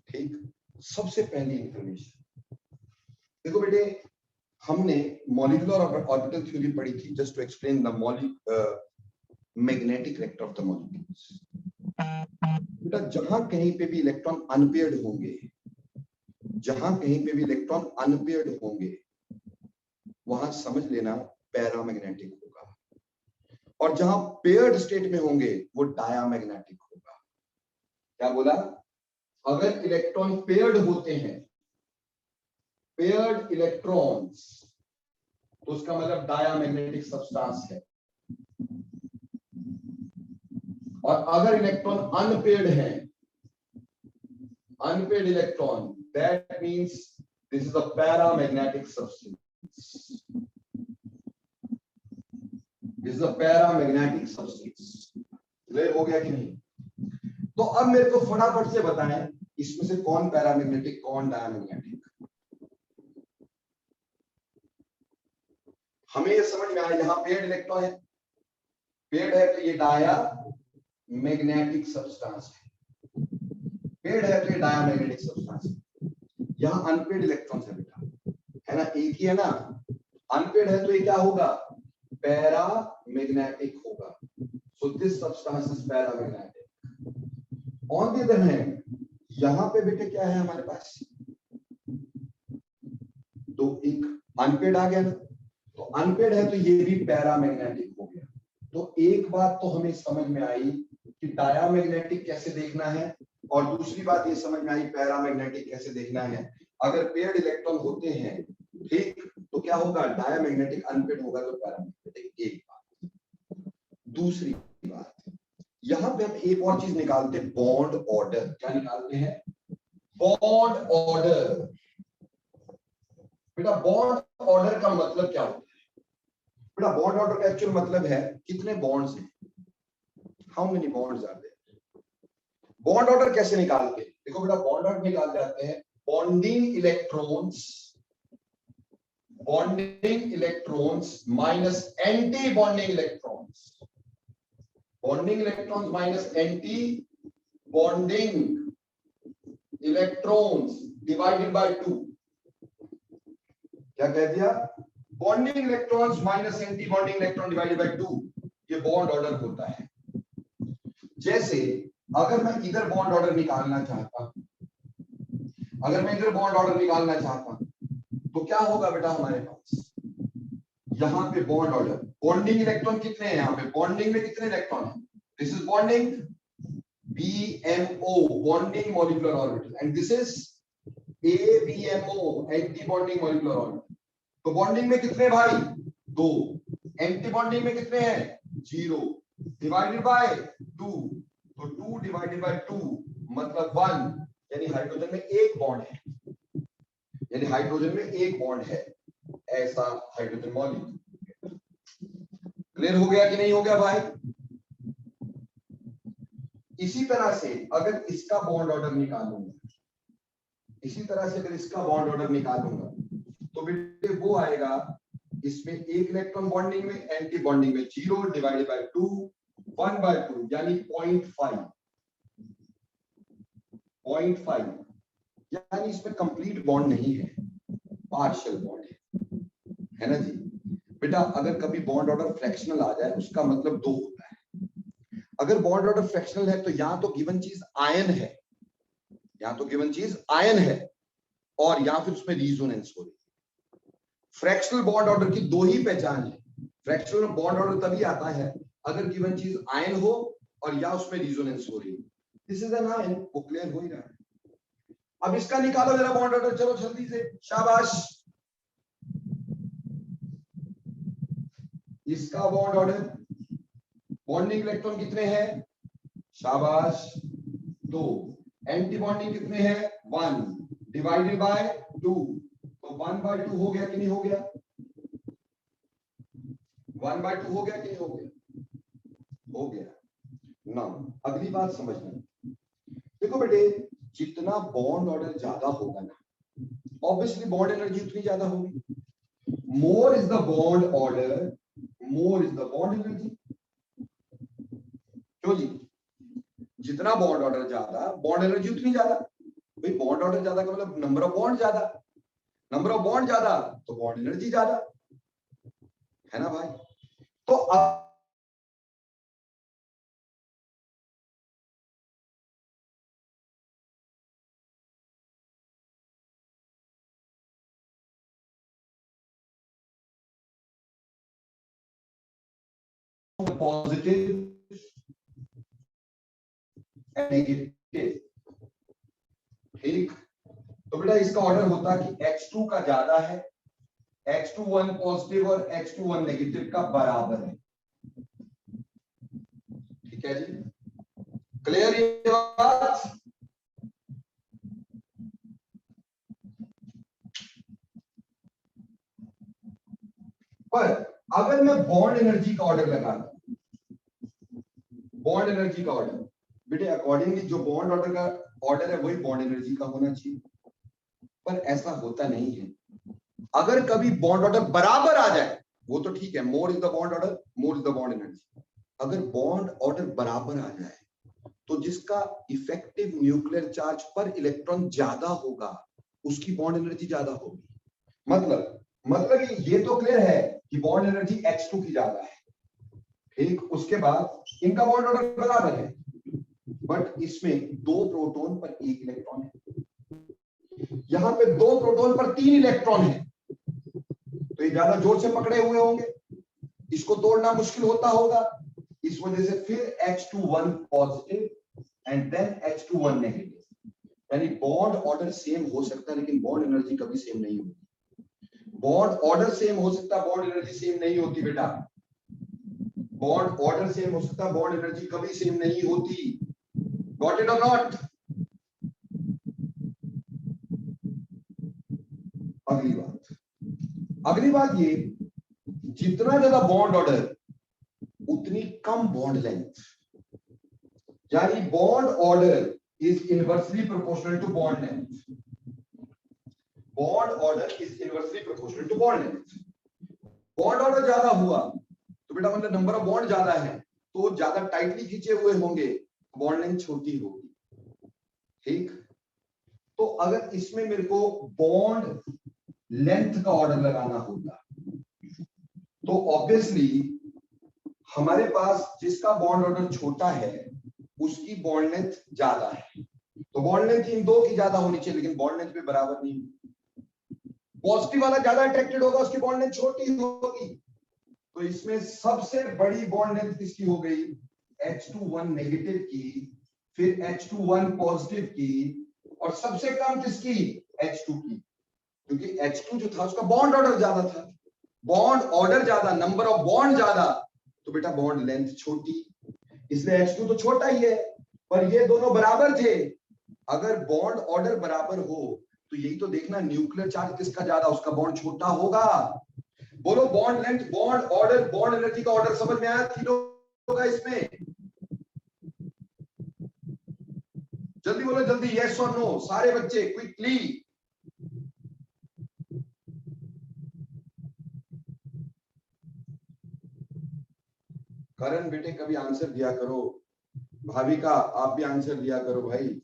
ठीक, सबसे पहली इंफॉर्मेशन देखो बेटे, हमने मॉलिक्यूलर ऑर्बिटल थ्योरी पढ़ी थी just to explain the magnetic vector of the molecules. बेटा जहां कहीं पे भी इलेक्ट्रॉन अनपेयर्ड होंगे, जहां कहीं पे भी इलेक्ट्रॉन अनपेयर्ड होंगे, वहां समझ लेना पैरामैग्नेटिक होगा, और जहां पेयर्ड स्टेट में होंगे वो डायामैग्नेटिक होगा। क्या बोला? अगर इलेक्ट्रॉन पेयर्ड होते हैं, पेयर्ड इलेक्ट्रॉन्स, तो उसका मतलब डायामैग्नेटिक सब्सटेंस है। और अगर इलेक्ट्रॉन अनपेयर्ड है, unpaired electron, that means this is a paramagnetic substance. This is a paramagnetic substance. Clear हो गया कि नहीं? तो अब मेरे को फटाफट से बताएं इसमें से कौन पैरामैग्नेटिक, कौन डायामैग्नेटिक? हमें ये समझ में आया यहां पेयर्ड इलेक्ट्रॉन है, पेयर्ड है तो ये डाया मैग्नेटिक सब्सटेंस है, पेयर्ड है तो ये डायामैग्नेटिक सब्सटेंस है। यहां अनपेयर्ड इलेक्ट्रॉन्स है बेटा, है ना? एक ही है ना? अनपेयर्ड है तो ये क्या होगा? पैरामैग्नेटिक होगा। So this substance is paramagnetic. On the other hand यहां पे बेटे क्या है हमारे पास? तो एक अनपेयर्ड आ गया ना, तो अनपेयर्ड है तो ये भी पैरामैग्नेटिक हो गया। तो एक बात तो हमें समझ में आई कि डायामैग्नेटिक कैसे देखना है, और दूसरी बात ये समझ में आई पैरामैग्नेटिक कैसे देखना है। अगर पेयर्ड इलेक्ट्रॉन होते हैं, ठीक, तो क्या होगा? डायामैग्नेटिक। अनपेयर्ड होगा तो पैरामैग्नेटिक। एक बात। दूसरी बात, यहां पे हम एक और चीज निकालते हैं, बॉन्ड ऑर्डर। क्या निकालते हैं? Bond order. बेटा बॉन्ड ऑर्डर का मतलब क्या होता है? बेटा बॉन्ड ऑर्डर का एक्चुअल मतलब है कितने बॉन्ड्स हैं, how many bonds are there. Bond order कैसे निकालते हैं? देखो बेटा बॉन्ड ऑर्डर निकाल जाते हैं bonding electrons, bonding electrons minus anti bonding electrons, bonding electrons minus anti bonding electrons divided by 2। क्या कह दिया? Bonding electrons minus anti bonding electron divided by 2। ये बॉन्ड ऑर्डर होता है। जैसे अगर मैं इधर बॉन्ड ऑर्डर निकालना चाहता, अगर मैं इधर बॉन्ड ऑर्डर निकालना चाहता तो क्या होगा बेटा हमारे पास, यहाँ पे बॉन्ड ऑर्डर, बॉन्डिंग इलेक्ट्रॉन कितने हैं यहाँ पे, बॉन्डिंग में कितने इलेक्ट्रॉन हैं, this is bonding BMO, bonding molecular orbital, and this is ABMO, anti bonding molecular orbital. तो बॉन्डिंग में कितने भाई, 2, एंटी बॉन्डिंग में कितने हैं, 0, डिवाइडेड बाय 2, तो 2 डिवाइडेड बाय 2 मतलब 1, यानी हाइड्रोजन में एक बॉन्ड है, यानी हाइड्रोजन में एक बॉन्ड है, ऐसा हाइड्रोजन मॉलिक्यूल। क्लियर हो गया कि नहीं हो गया भाई? इसी तरह से अगर इसका बॉन्ड ऑर्डर निकालूंगा, इसी तरह से अगर इसका बॉन्ड ऑर्डर निकालूंगा तो बेटे वो आएगा, इसमें एक इलेक्ट्रॉन बॉन्डिंग में, एंटी बॉन्डिंग में 0 डिवाइडेड बाय 2, 1/2 यानी 0.5, यानी इसमें कंप्लीट बॉन्ड नहीं है, पार्शियल बॉन्ड है ना जी बेटा। अगर कभी बॉन्ड ऑर्डर फ्रैक्शनल आ जाए उसका मतलब 2 होता है। अगर बॉन्ड ऑर्डर फ्रैक्शनल है तो यहां तो गिवन चीज आयन है, यहां तो गिवन चीज आयन है, और या फिर उसमें रिजोनेंस हो रही है। फ्रैक्शनल बॉन्ड ऑर्डर की 2 ही पहचान है। फ्रैक्शनल बॉन्ड ऑर्डर तभी आता है अगर गिवन चीज आयन हो और या उसमें रिजोनेंस हो रही है। दिस इज एन आयन, वो क्लियर हो ही रहा है। अब इसका निकालो जरा बॉन्ड ऑर्डर, चलो जल्दी से, शाबाश। इसका बॉन्ड ऑर्डर, बॉन्डिंग इलेक्ट्रॉन कितने हैं, शाबाश 2, एंटी बॉन्डिंग कितने हैं 1 डिवाइडेड बाय 2, तो 1/2 हो गया कि नहीं हो गया, 1/2 हो गया कि नहीं हो गया, हो गया ना। अगली बात समझना, देखो बेटे जितना बॉन्ड ऑर्डर ज्यादा होगा ना, ऑब्वियसली बॉन्ड एनर्जी उतनी ज्यादा होगी। More is the bond order, more is the bond energy. क्यों जी, जितना बॉन्ड ऑर्डर ज्यादा बॉन्ड एनर्जी उतनी ज्यादा। भाई बॉन्ड ऑर्डर ज्यादा का मतलब नंबर ऑफ बॉन्ड ज्यादा, नंबर ऑफ बॉन्ड ज्यादा तो बॉन्ड एनर्जी ज्यादा, है ना भाई। तो अब पॉजिटिव नेगेटिव, ठीक। तो बेटा इसका ऑर्डर होता कि H2 का ज्यादा है, H21 पॉजिटिव और H21 नेगेटिव का बराबर है, ठीक है जी, क्लियर ये बात। पर अगर मैं बॉन्ड एनर्जी का ऑर्डर लगाता, बॉन्ड एनर्जी का ऑर्डर बेटे अकॉर्डिंगली जो बॉन्ड ऑर्डर का ऑर्डर है वही बॉन्ड एनर्जी का होना चाहिए, पर ऐसा होता नहीं है। अगर कभी बॉन्ड ऑर्डर बराबर आ जाए वो तो ठीक है, more is the bond order, more is the bond energy. अगर बॉन्ड ऑर्डर बराबर आ जाए तो जिसका इफेक्टिव न्यूक्लियर चार्ज पर इलेक्ट्रॉन ज्यादा होगा उसकी बॉन्ड एनर्जी ज्यादा होगी। मतलब ये तो क्लियर है कि बॉन्ड एनर्जी H2 की ज्यादा है, ठीक। उसके बाद इनका बॉन्ड ऑर्डर बराबर है, बट इसमें 2 प्रोटॉन पर 1 इलेक्ट्रॉन है, यहां पे 2 प्रोटॉन पर 3 इलेक्ट्रॉन है, तो ये ज्यादा जोर से पकड़े हुए होंगे, इसको तोड़ना मुश्किल होता होगा, इस वजह से फिर H21 positive and then H21 negative, यानी बॉन्ड ऑर्डर सेम हो सकता है लेकिन बॉन्ड एनर्जी कभी सेम नहीं होती। बॉन्ड ऑर्डर सेम हो सकता है, बॉन्ड एनर्जी सेम नहीं होती बेटा। बॉन्ड ऑर्डर सेम हो सकता है, बॉन्ड एनर्जी कभी सेम नहीं होती। Got it or not? अगली बात ये, जितना ज्यादा बॉन्ड ऑर्डर उतनी कम बॉन्ड लेंथ, यानी bond order is inversely proportional to bond length. Bond order is inversely proportional to bond length. Bond order ज्यादा हुआ तो बेटा मतलब नंबर ऑफ बॉन्ड ज्यादा है तो ज्यादा टाइटली खींचे हुए होंगे, बॉन्ड लेंथ छोटी होगी, ठीक। तो अगर इसमें मेरे को बॉन्ड लेंथ का ऑर्डर लगाना होता तो ऑब्वियसली हमारे पास जिसका बॉन्ड ऑर्डर छोटा है उसकी बॉन्ड लेंथ ज्यादा है, तो बॉन्ड लेंथ इन दो की ज्यादा होनी चाहिए, लेकिन बॉन्ड लेंथ भी बराबर नहीं। पॉजिटिव वाला ज्यादा अट्रैक्टेड होगा, उसकी बॉन्ड लेंथ छोटी होगी। तो इसमें सबसे बड़ी बॉन्ड लेंथ किसकी हो गई? H21 नेगेटिव की, फिर H21 पॉजिटिव की, और सबसे कम किसकी? H2 की, क्योंकि H2 जो था उसका बॉन्ड ऑर्डर ज्यादा था। बॉन्ड ऑर्डर ज्यादा, नंबर ऑफ बॉन्ड ज्यादा, तो बेटा बॉन्ड लेंथ छोटी, इसलिए H2 तो छोटा ही है। पर ये दोनों बराबर थे। अगर बॉन्ड ऑर्डर बराबर हो तो यही तो देखना, न्यूक्लियर चार्ज किसका ज्यादा, उसका बॉन्ड छोटा होगा। बोलो bond length, bond order, bond energy का ऑर्डर समझ में आया तीनों का इसमें? जल्दी बोलो, जल्दी, यस और नो सारे बच्चे क्विकली। करण बेटे कभी आंसर दिया करो, भाविका आप भी आंसर दिया करो भाई।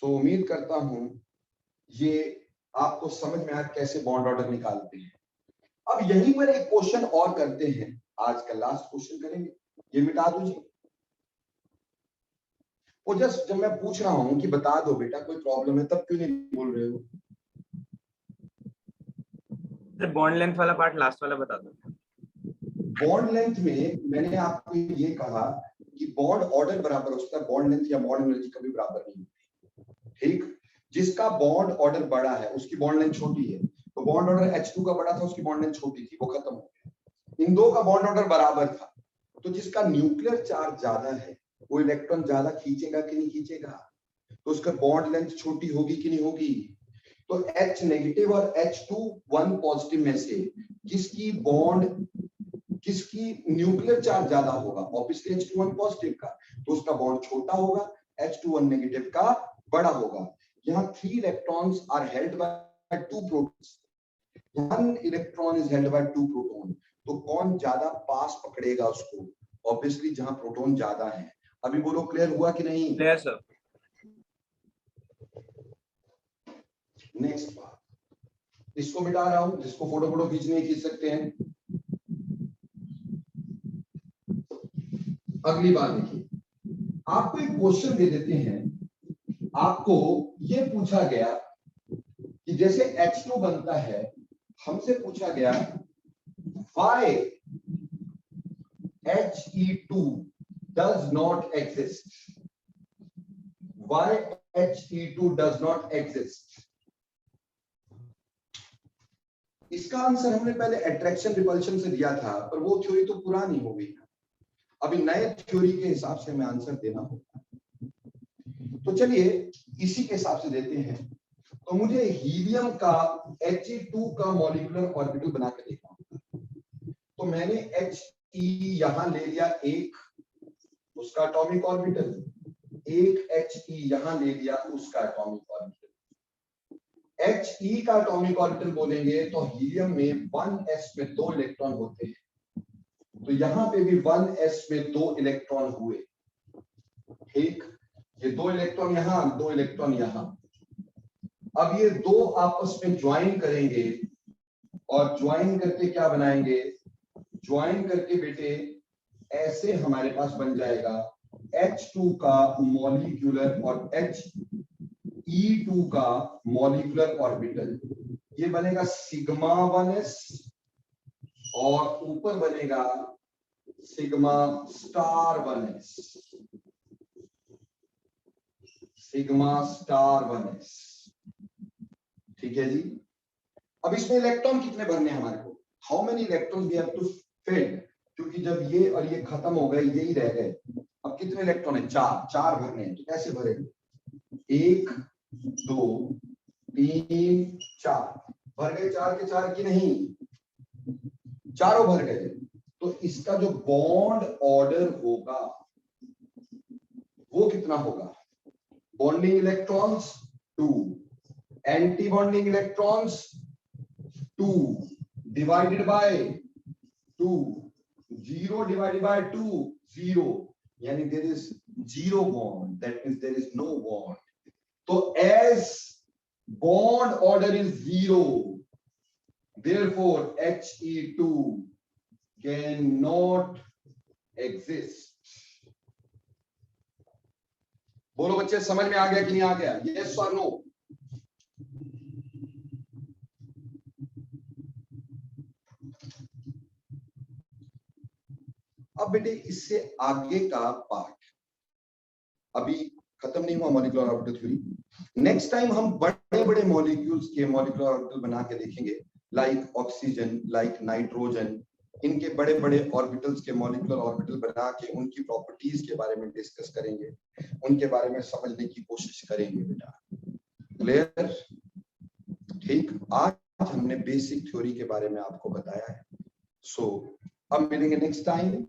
तो उम्मीद करता हूं ये आपको समझ में आया कैसे बॉन्ड ऑर्डर निकालते हैं। अब यहीं पर एक क्वेश्चन और करते हैं, आज का लास्ट क्वेश्चन करेंगे, ये मिटा दीजिए। वो जस्ट जब मैं पूछ रहा हूं कि बता दो बेटा कोई प्रॉब्लम है, तब क्यों नहीं बोल रहे हो? बॉन्ड लेंथ वाला पार्ट लास्ट वाला बता दो। बॉन्ड लेंथ में मैंने आपको ये कहा कि बॉन्ड ऑर्डर बराबर होता है, बॉन्ड लेंथ या बॉन्ड एनर्जी कभी बराबर नहीं होती। ठीक, जिसका बॉन्ड ऑर्डर बड़ा है उसकी बॉन्ड लेंथ छोटी है, तो बॉन्ड ऑर्डर H2 का बड़ा था, उसकी बॉन्ड लेंथ छोटी थी, वो खत्म हो गया। इन दो का बॉन्ड ऑर्डर बराबर था, तो जिसका न्यूक्लियर चार्ज ज्यादा है वो इलेक्ट्रॉन ज्यादा खींचेगा कि नहीं खींचेगा, तो उसका बॉन्ड लेंथ छोटी होगी कि नहीं होगी। तो H नेगेटिव और H21 पॉजिटिव में से किसकी न्यूक्लियर चार्ज ज्यादा होगा? ऑब्वियसली H21 पॉजिटिव का, तो उसका बॉन्ड छोटा होगा, H21 नेगेटिव का बड़ा होगा। यहाँ 3 electrons are held by 2 protons, 1 electron is held by 2 proton, तो कौन ज्यादा पास पकड़ेगा उसको? ऑब्वियसली जहां प्रोटॉन ज्यादा है। अभी बोलो क्लियर हुआ कि नहीं? Clear sir. नेक्स्ट बात, इसको मिटा रहा हूं, जिसको फोटो खींचने खींच सकते हैं। अगली बात देखिए, आपको एक क्वेश्चन दे देते हैं, आपको ये पूछा गया कि जैसे H2 बनता है, हमसे पूछा गया why He2 does not exist, why He2 does not exist। इसका आंसर हमने पहले अट्रैक्शन रिपल्शन से दिया था, पर वो थ्योरी तो पुरानी हो गई ना, अभी नए थ्योरी के हिसाब से हमें आंसर देना होगा। तो चलिए इसी के हिसाब से देते हैं। तो मुझे हीलियम का He2 का मॉलिक्यूलर ऑर्बिटल बना के देखना होगा। तो मैंने He यहां ले लिया एक, उसका एटॉमिक ऑर्बिटल, एक He यहां ले लिया, उसका एटॉमिक ऑर्बिटल। He का एटॉमिक ऑर्बिटल बोलेंगे तो हीलियम में 1s में 2 इलेक्ट्रॉन होते हैं, तो यहां पे भी 1s में 2 इलेक्ट्रॉन हुए। ठीक, ये 2 इलेक्ट्रॉन यहां, 2 इलेक्ट्रॉन यहां। अब ये दो आपस में ज्वाइन करेंगे, और ज्वाइन करके क्या बनाएंगे? ज्वाइन करके बेटे ऐसे हमारे पास बन जाएगा H2 का मॉलिक्यूलर और He2 का मॉलिक्यूलर ऑर्बिटल। ये बनेगा सिग्मा 1s और ऊपर बनेगा sigma star 1s, sigma star 1s। ठीक है जी। अब इसमें इलेक्ट्रॉन कितने भरने हैं हमारे को? How many electron we have to fill, क्योंकि जब ये और ये खत्म हो गए, यही रह गए। अब कितने इलेक्ट्रॉन है? 4 भरने हैं। तो कैसे भरेंगे? 1 2 3 4 भर गए, 4 के 4 की नहीं, चारों भर गए। तो इसका जो बॉन्ड ऑर्डर होगा वो कितना होगा? Bonding electrons 2, anti bonding electrons 2 divided by 2, 0 divided by 2 0, यानी there is 0 bond, that means there is no bond. तो as bond order is 0, therefore He2 cannot exist. बोलो बच्चे, समझ में आ गया कि नहीं आ गया? yes or no? अब बेटे इससे आगे का पार्ट अभी खत्म नहीं हुआ, molecular orbital theory. Next time हम बड़े बड़े मॉलिक्यूल्स के मॉलिक्यूलर ऑर्बिटल बना के देखेंगे, लाइक ऑक्सीजन, लाइक नाइट्रोजन, इनके बड़े बड़े ऑर्बिटल्स के मॉलिक्यूलर ऑर्बिटल बना के उनकी प्रॉपर्टीज के बारे में डिस्कस करेंगे, उनके बारे में समझने की कोशिश करेंगे बेटा। क्लियर? ठीक, आज हमने बेसिक थ्योरी के बारे में आपको बताया है। सो अब मिलेंगे नेक्स्ट टाइम।